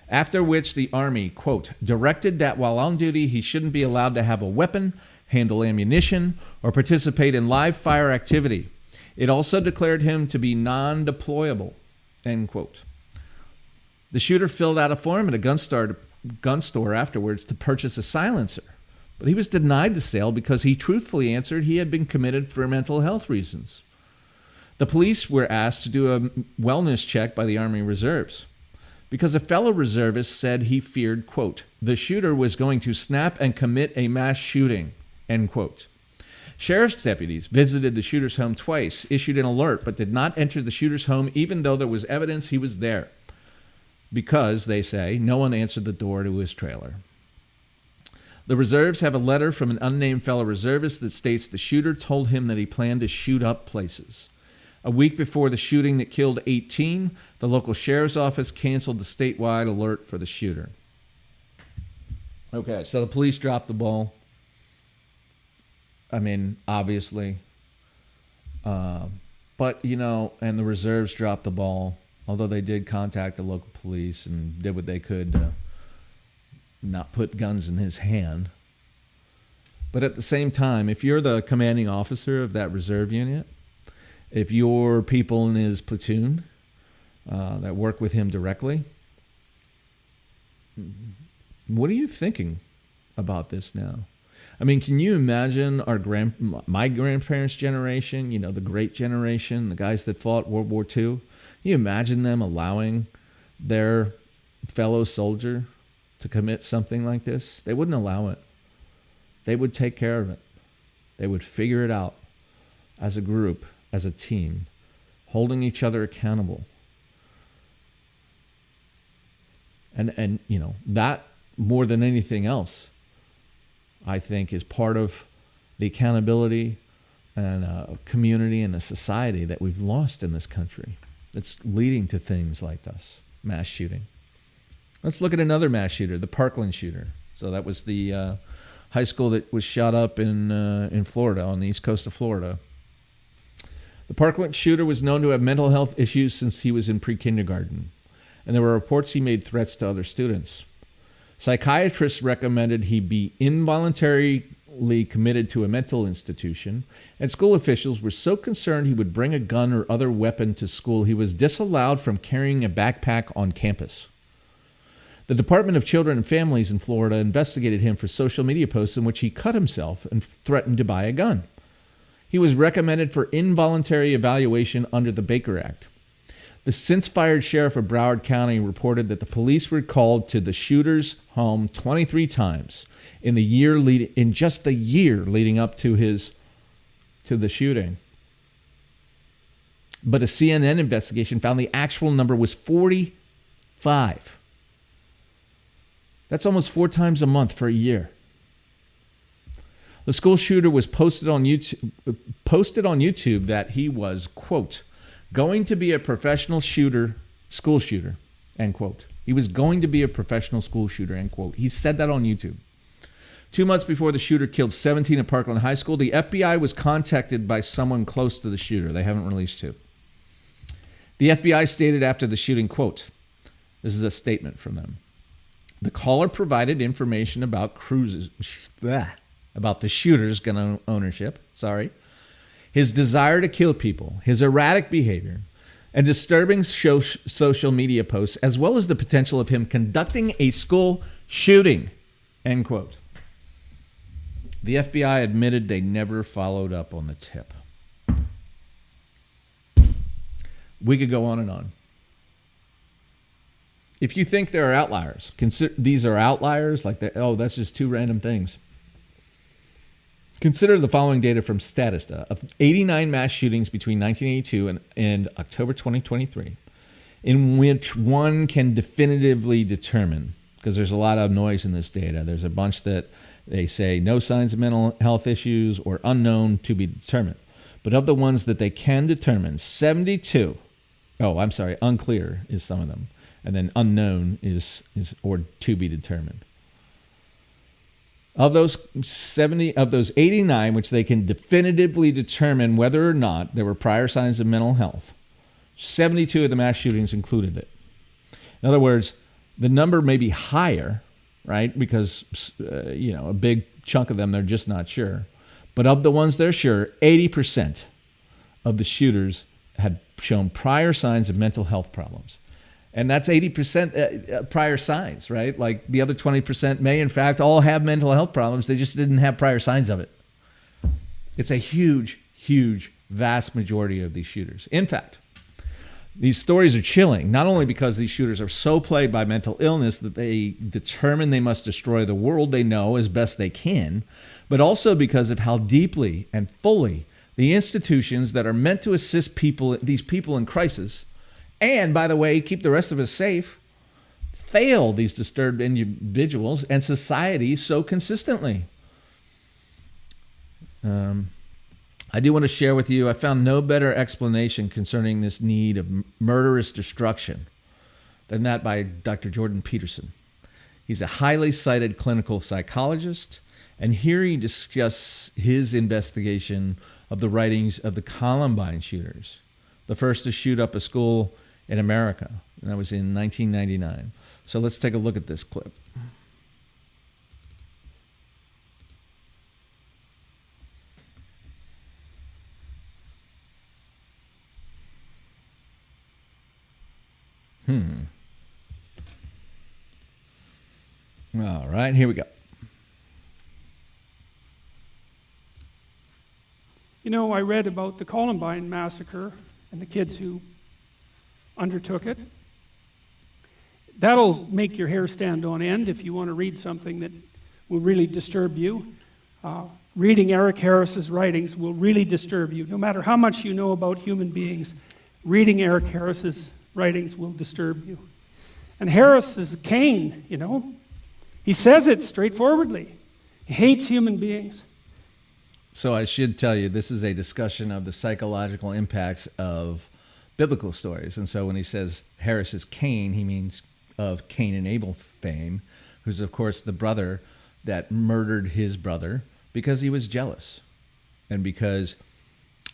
[SPEAKER 1] After which the Army, quote, directed that while on duty, he shouldn't be allowed to have a weapon, handle ammunition, or participate in live fire activity. It also declared him to be non-deployable, end quote. The shooter filled out a form at a gun store afterwards to purchase a silencer, but he was denied the sale because he truthfully answered he had been committed for mental health reasons. The police were asked to do a wellness check by the Army Reserves because a fellow reservist said he feared, quote, the shooter was going to snap and commit a mass shooting, end quote. Sheriff's deputies visited the shooter's home twice, issued an alert, but did not enter the shooter's home even though there was evidence he was there. Because, they say, no one answered the door to his trailer. The reserves have a letter from an unnamed fellow reservist that states the shooter told him that he planned to shoot up places. A week before the shooting that killed 18, the local sheriff's office canceled the statewide alert for the shooter. Okay, so the police dropped the ball. I mean, obviously. But, you know, and the reserves dropped the ball. Although they did contact the local police and did what they could to not put guns in his hand. But at the same time, if you're the commanding officer of that reserve unit, if you're people in his platoon that work with him directly, what are you thinking about this now? I mean, can you imagine my grandparents' generation, you know, the great generation, the guys that fought World War II? Can you imagine them allowing their fellow soldier to commit something like this? They wouldn't allow it. They would take care of it. They would figure it out as a group, as a team, holding each other accountable. And you know, that more than anything else, I think, is part of the accountability and a community and a society that we've lost in this country. That's leading to things like this, mass shooting. Let's look at another mass shooter, the Parkland shooter. So that was the high school that was shot up in Florida, on the east coast of Florida. The Parkland shooter was known to have mental health issues since he was in pre-kindergarten, and there were reports he made threats to other students. Psychiatrists recommended he be involuntarily committed to a mental institution, and school officials were so concerned he would bring a gun or other weapon to school, he was disallowed from carrying a backpack on campus. The Department of Children and Families in Florida investigated him for social media posts in which he cut himself and threatened to buy a gun. He was recommended for involuntary evaluation under the Baker Act. The since-fired sheriff of Broward County reported that the police were called to the shooter's home 23 times in just the year leading up to the shooting. But a CNN investigation found the actual number was 45. That's almost 4 times a month for a year. The school shooter was posted on YouTube that he was, quote, going to be a professional school shooter, end quote. He was going to be a professional school shooter, end quote. He said that on YouTube. 2 months before the shooter killed 17 at Parkland High School, the FBI was contacted by someone close to the shooter. They haven't released who. The FBI stated after the shooting, quote, this is a statement from them. The caller provided information about about the shooter's gun ownership, his desire to kill people, his erratic behavior, and disturbing social media posts, as well as the potential of him conducting a school shooting, end quote. The FBI admitted they never followed up on the tip. We could go on and on. If you think there are outliers, consider these are outliers, like that's just 2 random things. Consider the following data from Statista of 89 mass shootings between 1982 and October 2023, in which one can definitively determine, because there's a lot of noise in this data. There's a bunch that they say no signs of mental health issues or unknown to be determined. But of the ones that they can determine, 72, unclear is some of them. And then unknown is or to be determined. Of those 89, which they can definitively determine whether or not there were prior signs of mental health, 72 of the mass shootings included it. In other words, the number may be higher, right? Because, a big chunk of them, they're just not sure. But of the ones they're sure, 80% of the shooters had shown prior signs of mental health problems. And that's 80% prior signs, right? Like the other 20% may, in fact, all have mental health problems. They just didn't have prior signs of it. It's a huge, huge, vast majority of these shooters. In fact, these stories are chilling, not only because these shooters are so plagued by mental illness that they determine they must destroy the world they know as best they can, but also because of how deeply and fully the institutions that are meant to assist these people in crisis, and, by the way, keep the rest of us safe, fail these disturbed individuals and society so consistently. I do want to share with you, I found no better explanation concerning this need of murderous destruction than that by Dr. Jordan Peterson. He's a highly cited clinical psychologist, and here he discusses his investigation of the writings of the Columbine shooters, the first to shoot up a school in America, and that was in 1999. So let's take a look at this clip. All right, here we go.
[SPEAKER 6] I read about the Columbine massacre and the kids who undertook it. That'll make your hair stand on end if you want to read something that will really disturb you. Reading Eric Harris's writings will really disturb you. No matter how much you know about human beings, reading Eric Harris's writings will disturb you. And Harris is Cain, He says it straightforwardly. He hates human beings.
[SPEAKER 1] So I should tell you, this is a discussion of the psychological impacts of biblical stories. And so when he says Harris is Cain, he means of Cain and Abel fame, who's, of course, the brother that murdered his brother because he was jealous and because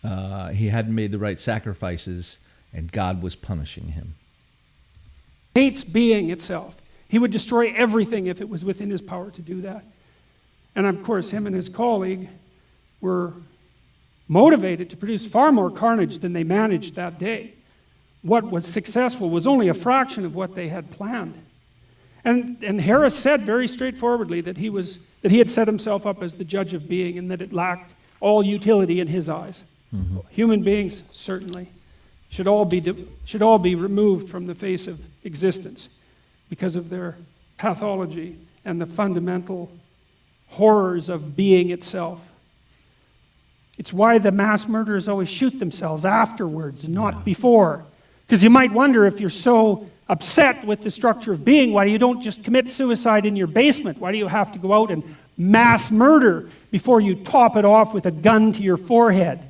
[SPEAKER 1] he hadn't made the right sacrifices and God was punishing him.
[SPEAKER 6] Hates being itself. He would destroy everything if it was within his power to do that. And of course, him and his colleague were motivated to produce far more carnage than they managed that day. What was successful was only a fraction of what they had planned. And Harris said very straightforwardly that he had set himself up as the judge of being and that it lacked all utility in his eyes. Mm-hmm. Human beings, certainly, should all be removed from the face of existence because of their pathology and the fundamental horrors of being itself. It's why the mass murderers always shoot themselves afterwards, not before. Because you might wonder, if you're so upset with the structure of being, why you don't just commit suicide in your basement? Why do you have to go out and mass murder before you top it off with a gun to your forehead?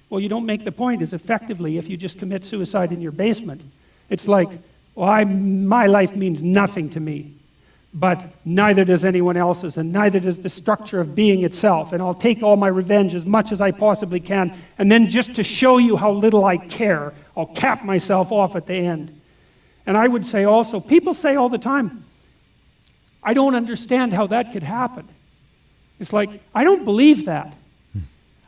[SPEAKER 6] Well, you don't make the point as effectively if you just commit suicide in your basement. It's like, my life means nothing to me. But neither does anyone else's, and neither does the structure of being itself. And I'll take all my revenge as much as I possibly can, and then just to show you how little I care, I'll cap myself off at the end. And I would say also, people say all the time, I don't understand how that could happen. It's like, I don't believe that.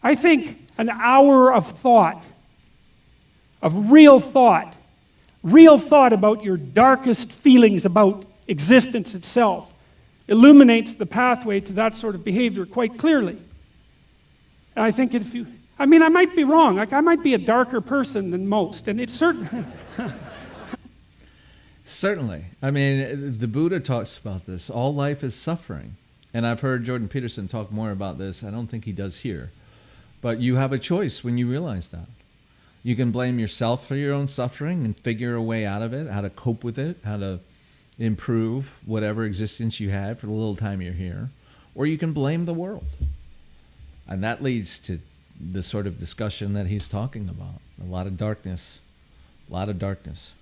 [SPEAKER 6] I think an hour of thought, of real thought about your darkest feelings about existence itself, illuminates the pathway to that sort of behavior quite clearly. And I think I might be wrong. Like, I might be a darker person than most, and it's certain.
[SPEAKER 1] Certainly. I mean, the Buddha talks about this. All life is suffering. And I've heard Jordan Peterson talk more about this. I don't think he does here. But you have a choice when you realize that. You can blame yourself for your own suffering and figure a way out of it, how to cope with it, how to improve whatever existence you had for the little time you're here. Or you can blame the world. And that leads to the sort of discussion that he's talking about. A lot of darkness. A lot of darkness.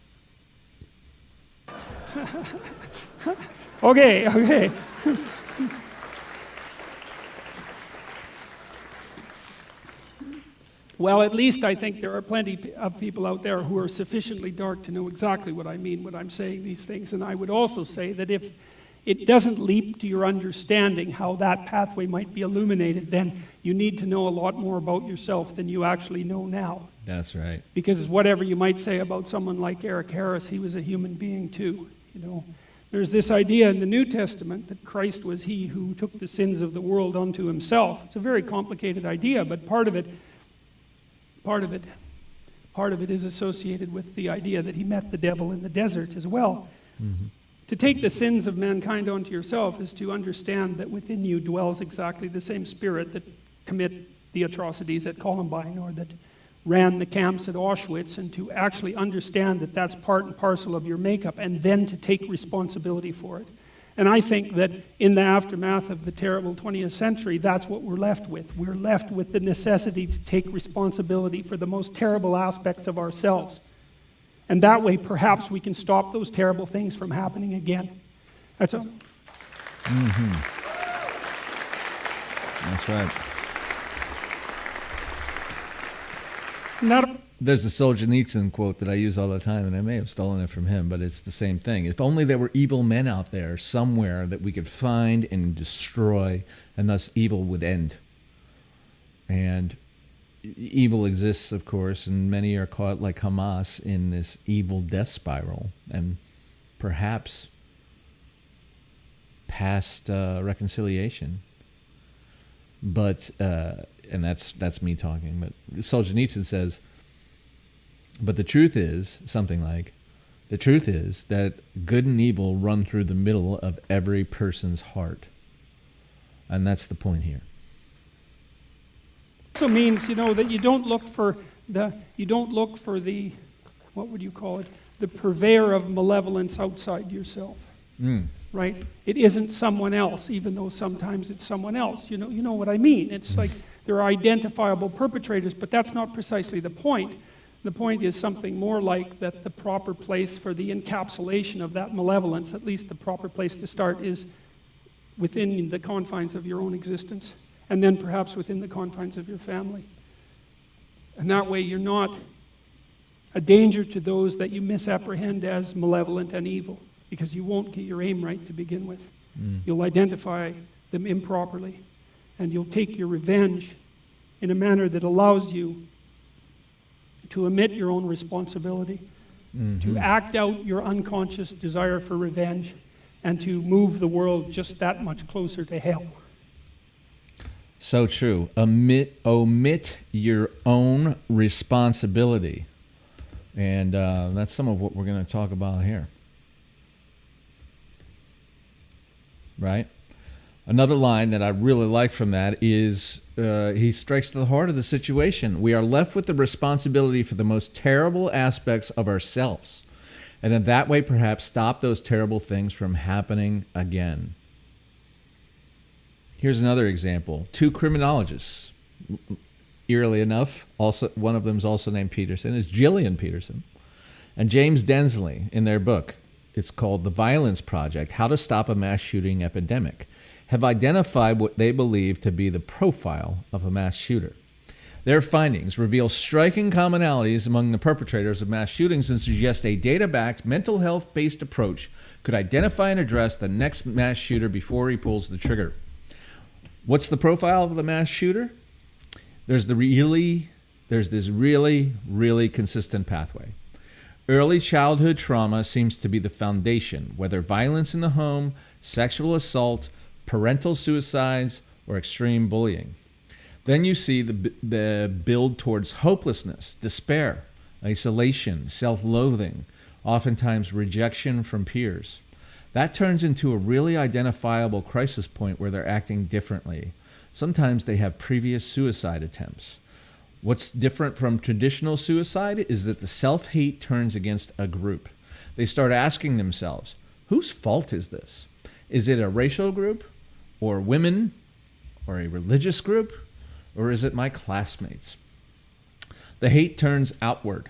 [SPEAKER 6] Okay. Well, at least I think there are plenty of people out there who are sufficiently dark to know exactly what I mean when I'm saying these things. And I would also say that if it doesn't leap to your understanding how that pathway might be illuminated, then you need to know a lot more about yourself than you actually know now.
[SPEAKER 1] That's right.
[SPEAKER 6] Because whatever you might say about someone like Eric Harris, he was a human being too, you know. There's this idea in the New Testament that Christ was he who took the sins of the world unto himself. It's a very complicated idea, but part of it is associated with the idea that he met the devil in the desert as well. Mm-hmm. To take the sins of mankind onto yourself is to understand that within you dwells exactly the same spirit that commit the atrocities at Columbine or that ran the camps at Auschwitz, and to actually understand that that's part and parcel of your makeup, and then to take responsibility for it. And I think that in the aftermath of the terrible 20th century, that's what we're left with. We're left with the necessity to take responsibility for the most terrible aspects of ourselves. And that way, perhaps we can stop those terrible things from happening again. That's all.
[SPEAKER 1] Mm-hmm. That's right. There's a Solzhenitsyn quote that I use all the time, and I may have stolen it from him, but it's the same thing. If only there were evil men out there somewhere that we could find and destroy, and thus evil would end. And evil exists, of course, and many are caught like Hamas in this evil death spiral, and perhaps past reconciliation. But and that's me talking. But Solzhenitsyn says, but the truth is something like, the truth is that good and evil run through the middle of every person's heart, and that's the point here.
[SPEAKER 6] Also means, you know, that you don't look for the what would you call it, the purveyor of malevolence outside yourself. Right? It isn't someone else, even though sometimes it's someone else. You know what I mean? It's like there are identifiable perpetrators, but that's not precisely the point. The point is something more like that the proper place for the encapsulation of that malevolence, at least the proper place to start, is within the confines of your own existence, and then perhaps within the confines of your family. And that way you're not a danger to those that you misapprehend as malevolent and evil, because you won't get your aim right to begin with. You'll identify them improperly, and you'll take your revenge in a manner that allows you to omit your own responsibility, to act out your unconscious desire for revenge, and to move the world just that much closer to hell.
[SPEAKER 1] So true. Omit your own responsibility. And that's some of what we're going to talk about here. Right? Another line that I really like from that is he strikes to the heart of the situation. We are left with the responsibility for the most terrible aspects of ourselves, and in that way perhaps stop those terrible things from happening again. Here's another example. Two criminologists, eerily enough, also one of them is also named Peterson, is Gillian Peterson, and James Densley in their book. It's called The Violence Project, How to Stop a Mass Shooting Epidemic, have identified what they believe to be the profile of a mass shooter. Their findings reveal striking commonalities among the perpetrators of mass shootings and suggest a data-backed, mental health-based approach could identify and address the next mass shooter before he pulls the trigger. What's the profile of the mass shooter? There's this really, really consistent pathway. Early childhood trauma seems to be the foundation, whether violence in the home, sexual assault, parental suicides, or extreme bullying. Then you see the build towards hopelessness, despair, isolation, self-loathing, oftentimes rejection from peers. That turns into a really identifiable crisis point where they're acting differently. Sometimes they have previous suicide attempts. What's different from traditional suicide is that the self-hate turns against a group. They start asking themselves, whose fault is this? Is it a racial group, or women, or a religious group, or is it my classmates? The hate turns outward.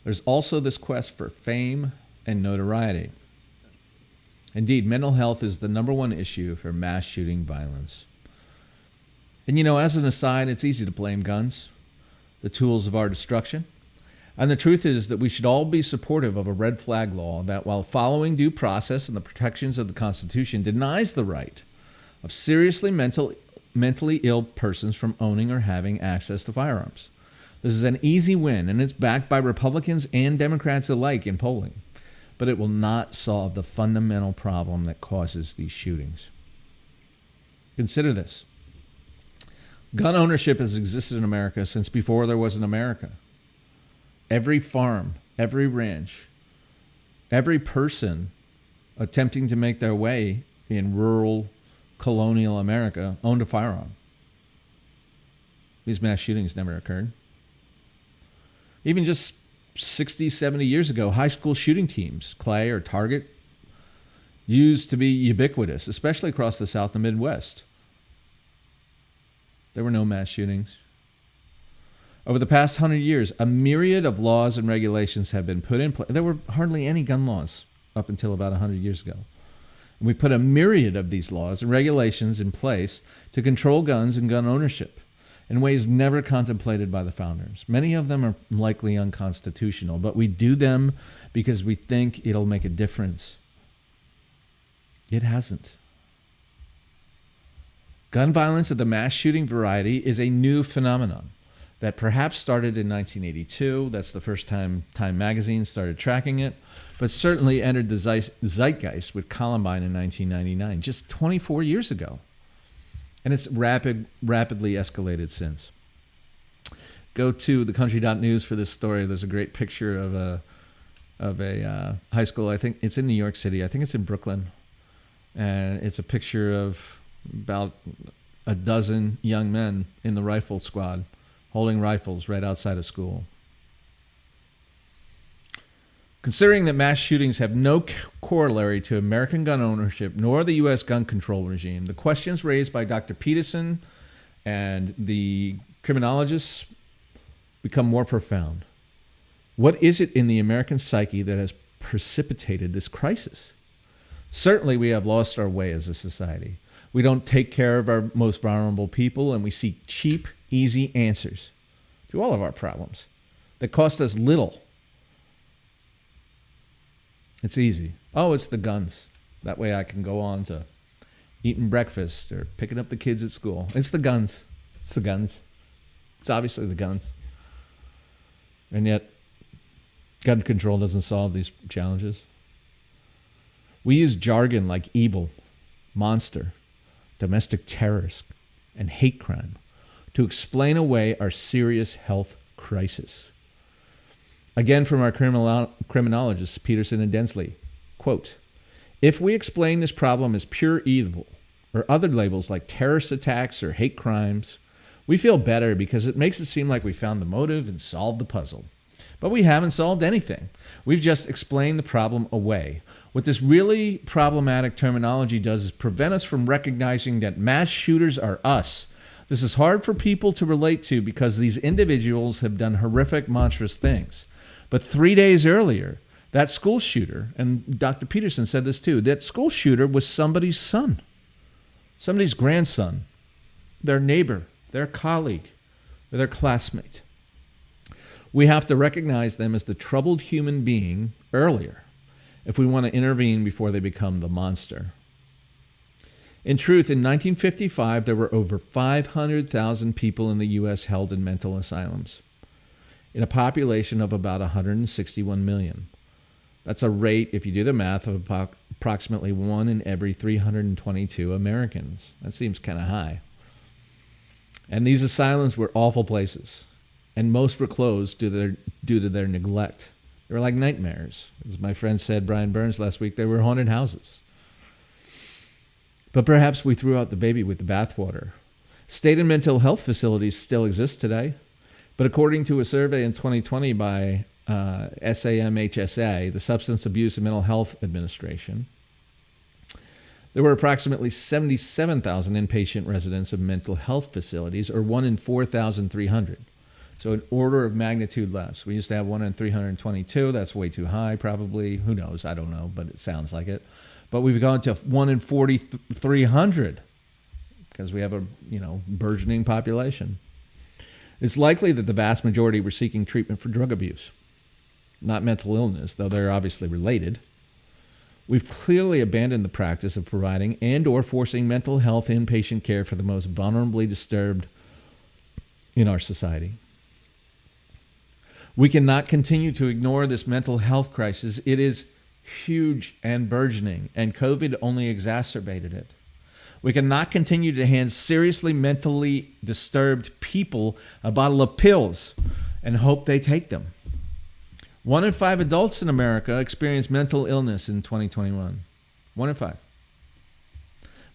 [SPEAKER 1] There's also this quest for fame and notoriety. Indeed, mental health is the number one issue for mass shooting violence. And as an aside, it's easy to blame guns, the tools of our destruction. And the truth is that we should all be supportive of a red flag law that, while following due process and the protections of the Constitution, denies the right of seriously mentally ill persons from owning or having access to firearms. This is an easy win, and it's backed by Republicans and Democrats alike in polling. But it will not solve the fundamental problem that causes these shootings. Consider this. Gun ownership has existed in America since before there was an America. Every farm, every ranch, every person attempting to make their way in rural colonial America owned a firearm. These mass shootings never occurred. Even just 60, 70 years ago, high school shooting teams, Clay or Target, used to be ubiquitous, especially across the South and Midwest. There were no mass shootings. Over the past 100 years, a myriad of laws and regulations have been put in place. There were hardly any gun laws up until about 100 years ago. And we put a myriad of these laws and regulations in place to control guns and gun ownership in ways never contemplated by the founders. Many of them are likely unconstitutional, but we do them because we think it'll make a difference. It hasn't. Gun violence of the mass shooting variety is a new phenomenon that perhaps started in 1982. That's the first time Time magazine started tracking it, but certainly entered the zeitgeist with Columbine in 1999, just 24 years ago. And it's rapidly escalated since. Go to thecountry.news for this story. There's a great picture of a high school. I think it's in New York City. I think it's in Brooklyn. And it's a picture of about a dozen young men in the rifle squad holding rifles right outside of school. Considering that mass shootings have no corollary to American gun ownership nor the U.S. gun control regime, the questions raised by Dr. Peterson and the criminologists become more profound. What is it in the American psyche that has precipitated this crisis? Certainly, we have lost our way as a society. We don't take care of our most vulnerable people, and we seek cheap, easy answers to all of our problems that cost us little. It's easy. Oh, it's the guns. That way I can go on to eating breakfast or picking up the kids at school. It's the guns. It's the guns. It's obviously the guns. And yet, gun control doesn't solve these challenges. We use jargon like evil, monster, domestic terrorist, and hate crime to explain away our serious health crisis. Again, from our criminologists, Peterson and Densley, quote, if we explain this problem as pure evil or other labels like terrorist attacks or hate crimes, we feel better because it makes it seem like we found the motive and solved the puzzle. But we haven't solved anything. We've just explained the problem away. What this really problematic terminology does is prevent us from recognizing that mass shooters are us. This is hard for people to relate to because these individuals have done horrific, monstrous things. But 3 days earlier, that school shooter, and Dr. Peterson said this too, that school shooter was somebody's son, somebody's grandson, their neighbor, their colleague, or their classmate. We have to recognize them as the troubled human being earlier if we want to intervene before they become the monster. In truth, in 1955, there were over 500,000 people in the U.S. held in mental asylums, in a population of about 161 million. That's a rate, if you do the math, of approximately 1 in every 322 Americans. That seems kind of high. And these asylums were awful places, and most were closed due to their neglect. They were like nightmares. As my friend said, Brian Burns, last week, they were haunted houses. But perhaps we threw out the baby with the bathwater. State and mental health facilities still exist today, but according to a survey in 2020 by SAMHSA, the Substance Abuse and Mental Health Administration, there were approximately 77,000 inpatient residents of mental health facilities, or 1 in 4,300. So an order of magnitude less. We used to have 1 in 322. That's way too high, probably. Who knows? I don't know, but it sounds like it. But we've gone to 1 in 4,300 because we have a burgeoning population. It's likely that the vast majority were seeking treatment for drug abuse, not mental illness, though they're obviously related. We've clearly abandoned the practice of providing and or forcing mental health inpatient care for the most vulnerably disturbed in our society. We cannot continue to ignore this mental health crisis. It is huge and burgeoning, and COVID only exacerbated it. We cannot continue to hand seriously mentally disturbed people a bottle of pills and hope they take them. 1 in 5 adults in America experienced mental illness in 2021. 1 in 5.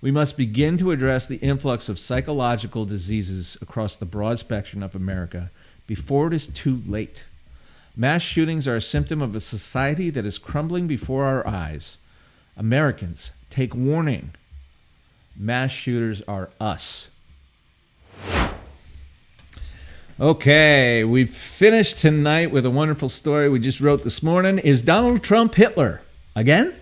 [SPEAKER 1] We must begin to address the influx of psychological diseases across the broad spectrum of America before it is too late. Mass shootings are a symptom of a society that is crumbling before our eyes. Americans, take warning. Mass shooters are us. Okay, we've finished tonight with a wonderful story we just wrote this morning. Is Donald Trump Hitler? Again?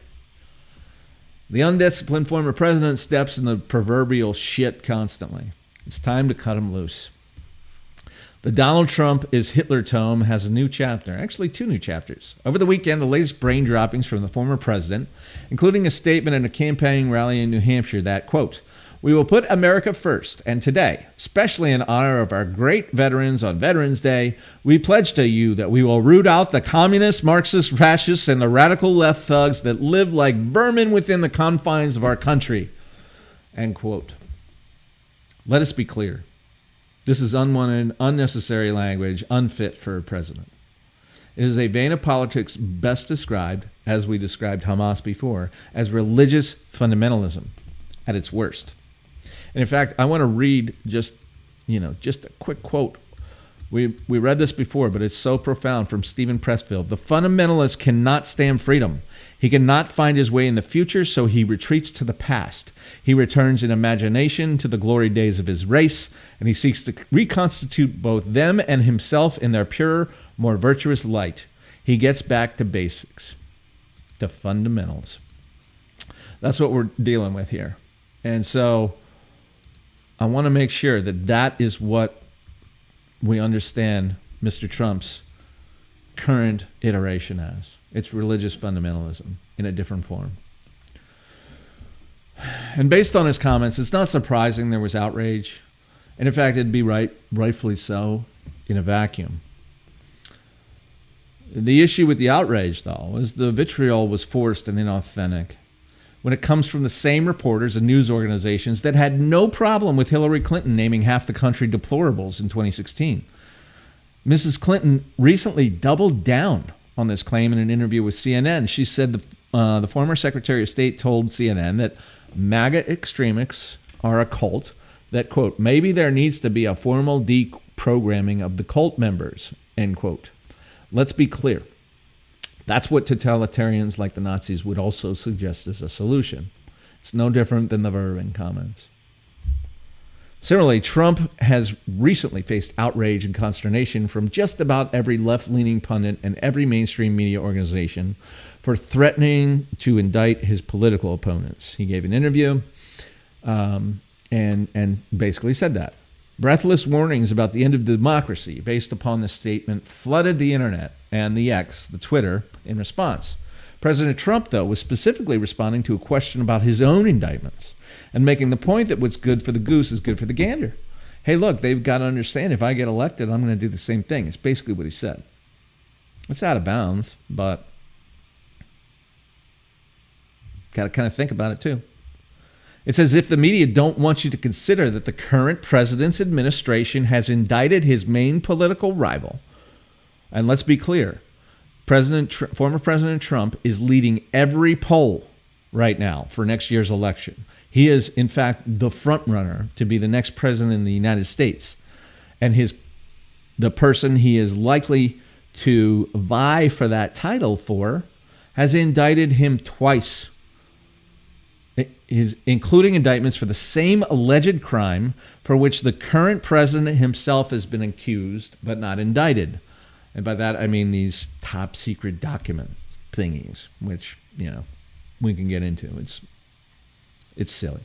[SPEAKER 1] The undisciplined former president steps in the proverbial shit constantly. It's time to cut him loose. The Donald Trump is Hitler tome has a new chapter, actually 2 new chapters. Over the weekend, the latest brain droppings from the former president, including a statement in a campaign rally in New Hampshire that, quote, "We will put America first, and today, especially in honor of our great veterans on Veterans Day, we pledge to you that we will root out the communists, Marxists, fascists, and the radical left thugs that live like vermin within the confines of our country." End quote. Let us be clear. This is unwanted, unnecessary language, unfit for a president. It is a vein of politics best described, as we described Hamas before, as religious fundamentalism at its worst. And in fact, I want to read just a quick quote. We read this before, but it's so profound from Stephen Pressfield. "The fundamentalist cannot stand freedom. He cannot find his way in the future, so he retreats to the past. He returns in imagination to the glory days of his race, and he seeks to reconstitute both them and himself in their purer, more virtuous light. He gets back to basics, to fundamentals." That's what we're dealing with here. And so I want to make sure that that is what we understand Mr. Trump's current iteration as. It's religious fundamentalism in a different form. And based on his comments, it's not surprising there was outrage. And in fact, it'd be rightfully so in a vacuum. The issue with the outrage, though, is the vitriol was forced and inauthentic when it comes from the same reporters and news organizations that had no problem with Hillary Clinton naming half the country deplorables in 2016. Mrs. Clinton recently doubled down on this claim in an interview with CNN. She said the former Secretary of State told CNN that MAGA extremists are a cult, that, quote, "maybe there needs to be a formal deprogramming of the cult members," end quote. Let's be clear. That's what totalitarians like the Nazis would also suggest as a solution. It's no different than the Vervin comments. Similarly, Trump has recently faced outrage and consternation from just about every left-leaning pundit and every mainstream media organization for threatening to indict his political opponents. He gave an interview and basically said that. Breathless warnings about the end of democracy based upon this statement flooded the internet and the X, the Twitter, in response. President Trump, though, was specifically responding to a question about his own indictments and making the point that what's good for the goose is good for the gander. Hey, look, they've got to understand if I get elected, I'm going to do the same thing. It's basically what he said. It's out of bounds, but got to kind of think about it too. It's as if the media don't want you to consider that the current president's administration has indicted his main political rival. And let's be clear, former President Trump is leading every poll right now for next year's election. He is, in fact, the front runner to be the next president in the United States. And the person he is likely to vie for that title for has indicted him twice, including indictments for the same alleged crime for which the current president himself has been accused but not indicted. And by that, I mean these top secret document thingies, which, we can get into. It's silly.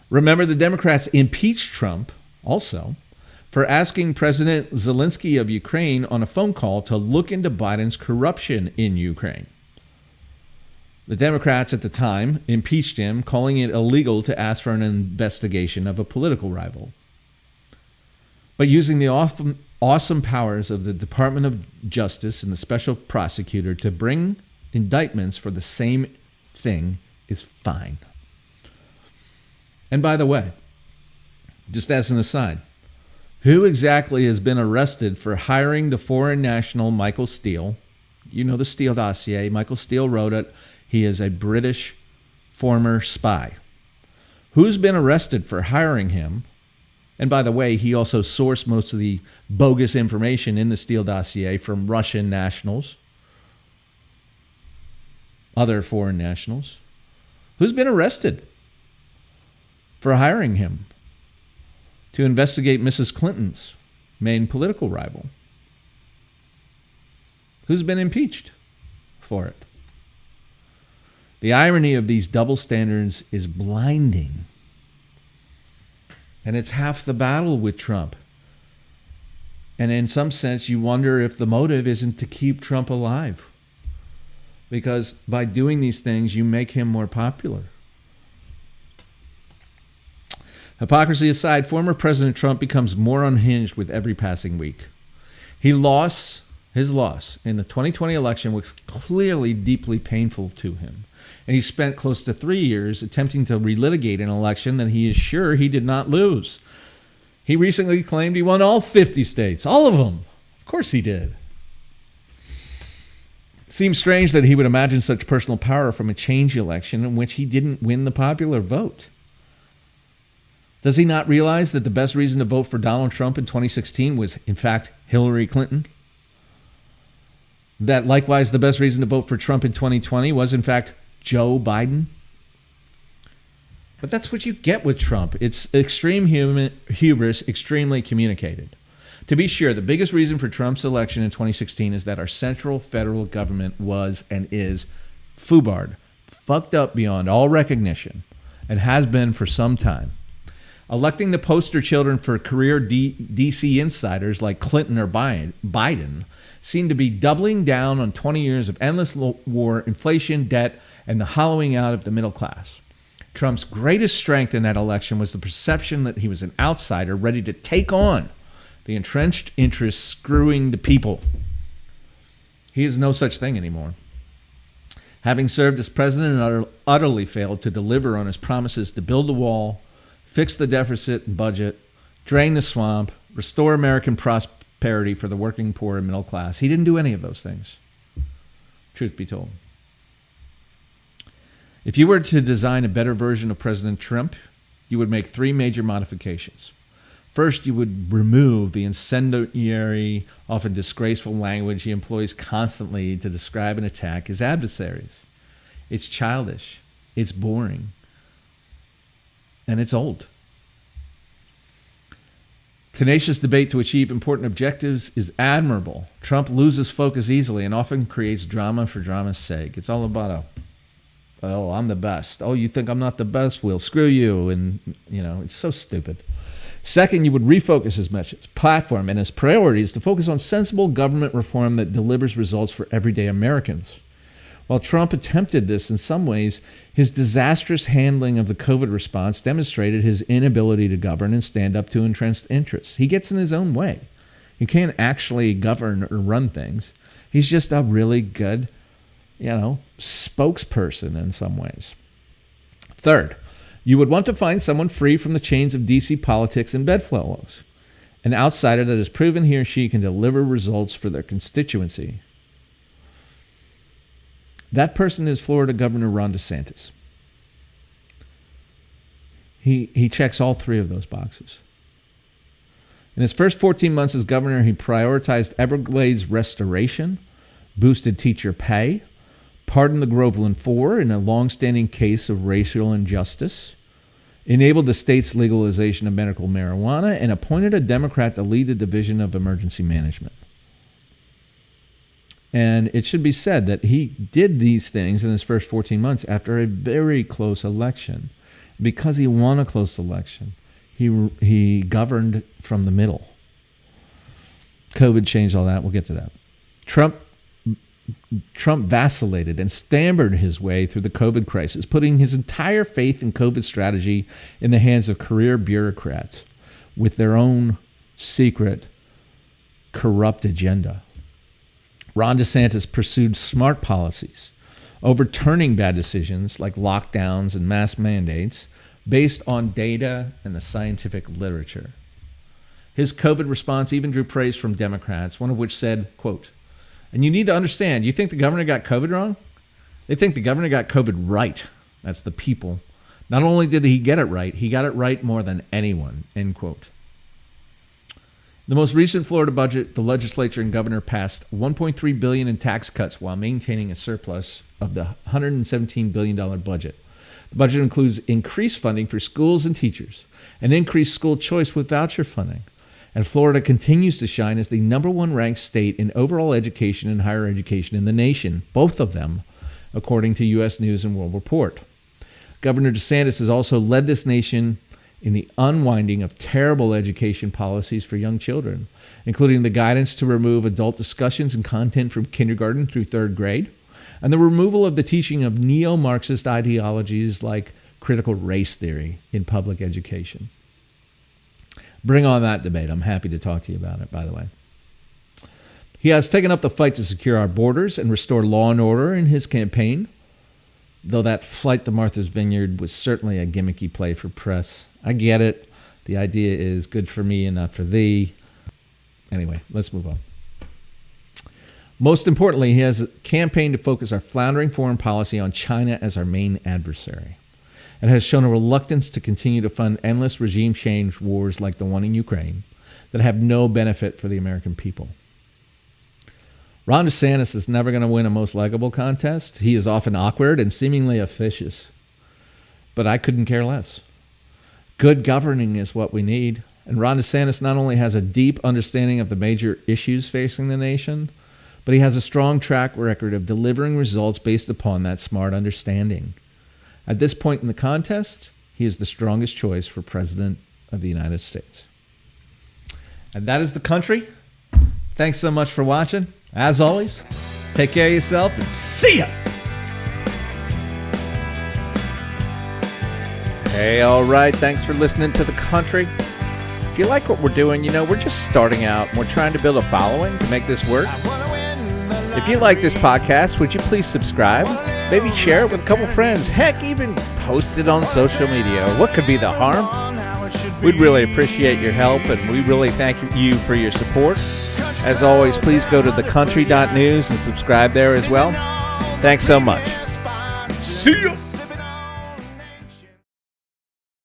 [SPEAKER 1] Remember, the Democrats impeached Trump also for asking President Zelensky of Ukraine on a phone call to look into Biden's corruption in Ukraine. The Democrats at the time impeached him, calling it illegal to ask for an investigation of a political rival. But using the awesome powers of the Department of Justice and the special prosecutor to bring indictments for the same thing is fine. And by the way, just as an aside, who exactly has been arrested for hiring the foreign national Michael Steele? You know the Steele dossier. Michael Steele wrote it. He is a British former spy. Who's been arrested for hiring him? And by the way, he also sourced most of the bogus information in the Steele dossier from Russian nationals, other foreign nationals. Who's been arrested for hiring him to investigate Mrs. Clinton's main political rival? Who's been impeached for it? The irony of these double standards is blinding. And it's half the battle with Trump. And in some sense, you wonder if the motive isn't to keep Trump alive. Because by doing these things, you make him more popular. Hypocrisy aside, former President Trump becomes more unhinged with every passing week. His loss in the 2020 election was clearly deeply painful to him. And he spent close to 3 years attempting to relitigate an election that he is sure he did not lose. He recently claimed he won all 50 states, all of them. Of course he did. It seems strange that he would imagine such personal power from a change election in which he didn't win the popular vote. Does he not realize that the best reason to vote for Donald Trump in 2016 was, in fact, Hillary Clinton? That likewise the best reason to vote for Trump in 2020 was, in fact, Joe Biden? But that's what you get with Trump. It's extreme hubris, extremely communicated. To be sure, the biggest reason for Trump's election in 2016 is that our central federal government was and is foobarred, fucked up beyond all recognition, and has been for some time. Electing the poster children for career DC insiders like Clinton or Biden seemed to be doubling down on 20 years of endless war, inflation, debt, and the hollowing out of the middle class. Trump's greatest strength in that election was the perception that he was an outsider ready to take on the entrenched interests screwing the people. He is no such thing anymore. Having served as president and utterly failed to deliver on his promises to build a wall, fix the deficit and budget, drain the swamp, restore American prosperity for the working poor and middle class. He didn't do any of those things, truth be told. If you were to design a better version of President Trump, you would make 3 major modifications. First, you would remove the incendiary, often disgraceful language he employs constantly to describe and attack his adversaries. It's childish, it's boring, and it's old. Tenacious debate to achieve important objectives is admirable. Trump loses focus easily and often creates drama for drama's sake. It's all about I'm the best. Oh, you think I'm not the best? Well, screw you. And, it's so stupid. Second, you would refocus his message, platform, and his priorities to focus on sensible government reform that delivers results for everyday Americans. While Trump attempted this in some ways, his disastrous handling of the COVID response demonstrated his inability to govern and stand up to entrenched interests. He gets in his own way. He can't actually govern or run things. He's just a really good, spokesperson in some ways. Third, you would want to find someone free from the chains of DC politics and bedfellows, an outsider that has proven he or she can deliver results for their constituency. That person is Florida Governor Ron DeSantis. He checks all three of those boxes. In his first 14 months as governor, he prioritized Everglades restoration, boosted teacher pay, pardoned the Groveland Four in a long-standing case of racial injustice, enabled the state's legalization of medical marijuana, and appointed a Democrat to lead the Division of Emergency Management. And it should be said that he did these things in his first 14 months after a very close election. Because he won a close election, he governed from the middle. COVID changed all that. We'll get to that. Trump vacillated and stammered his way through the COVID crisis, putting his entire faith in COVID strategy in the hands of career bureaucrats with their own secret, corrupt agenda. Ron DeSantis pursued smart policies, overturning bad decisions like lockdowns and mask mandates based on data and the scientific literature. His COVID response even drew praise from Democrats, one of which said, quote, "And you need to understand, you think the governor got COVID wrong? They think the governor got COVID right." That's the people. Not only did he get it right, he got it right more than anyone, end quote. The most recent Florida budget, the legislature and governor passed $1.3 billion in tax cuts while maintaining a surplus of the $117 billion budget. The budget includes increased funding for schools and teachers, and increased school choice with voucher funding. And Florida continues to shine as the number one ranked state in overall education and higher education in the nation, both of them, according to U.S. News and World Report. Governor DeSantis has also led this nation in the unwinding of terrible education policies for young children, including the guidance to remove adult discussions and content from kindergarten through third grade, and the removal of the teaching of neo-Marxist ideologies like critical race theory in public education. Bring on that debate. I'm happy to talk to you about it, by the way. He has taken up the fight to secure our borders and restore law and order in his campaign, though that flight to Martha's Vineyard was certainly a gimmicky play for press. I get it. The idea is good for me and not for thee. Anyway, let's move on. Most importantly, he has campaigned to focus our floundering foreign policy on China as our main adversary, and has shown a reluctance to continue to fund endless regime change wars like the one in Ukraine that have no benefit for the American people. Ron DeSantis is never going to win a most likable contest. He is often awkward and seemingly officious, but I couldn't care less. Good governing is what we need, and Ron DeSantis not only has a deep understanding of the major issues facing the nation, but he has a strong track record of delivering results based upon that smart understanding. At this point in the contest, he is the strongest choice for President of the United States. And that is the country. Thanks so much for watching. As always, take care of yourself and see ya! Hey, all right. Thanks for listening to The Country. If you like what we're doing, we're just starting out and we're trying to build a following to make this work. If you like this podcast, would you please subscribe? Maybe share it with a couple friends. Heck, even post it on social media. What could be the harm? We'd really appreciate your help, and we really thank you for your support. As always, please go to thecountry.news and subscribe there as well. Thanks so much. See ya!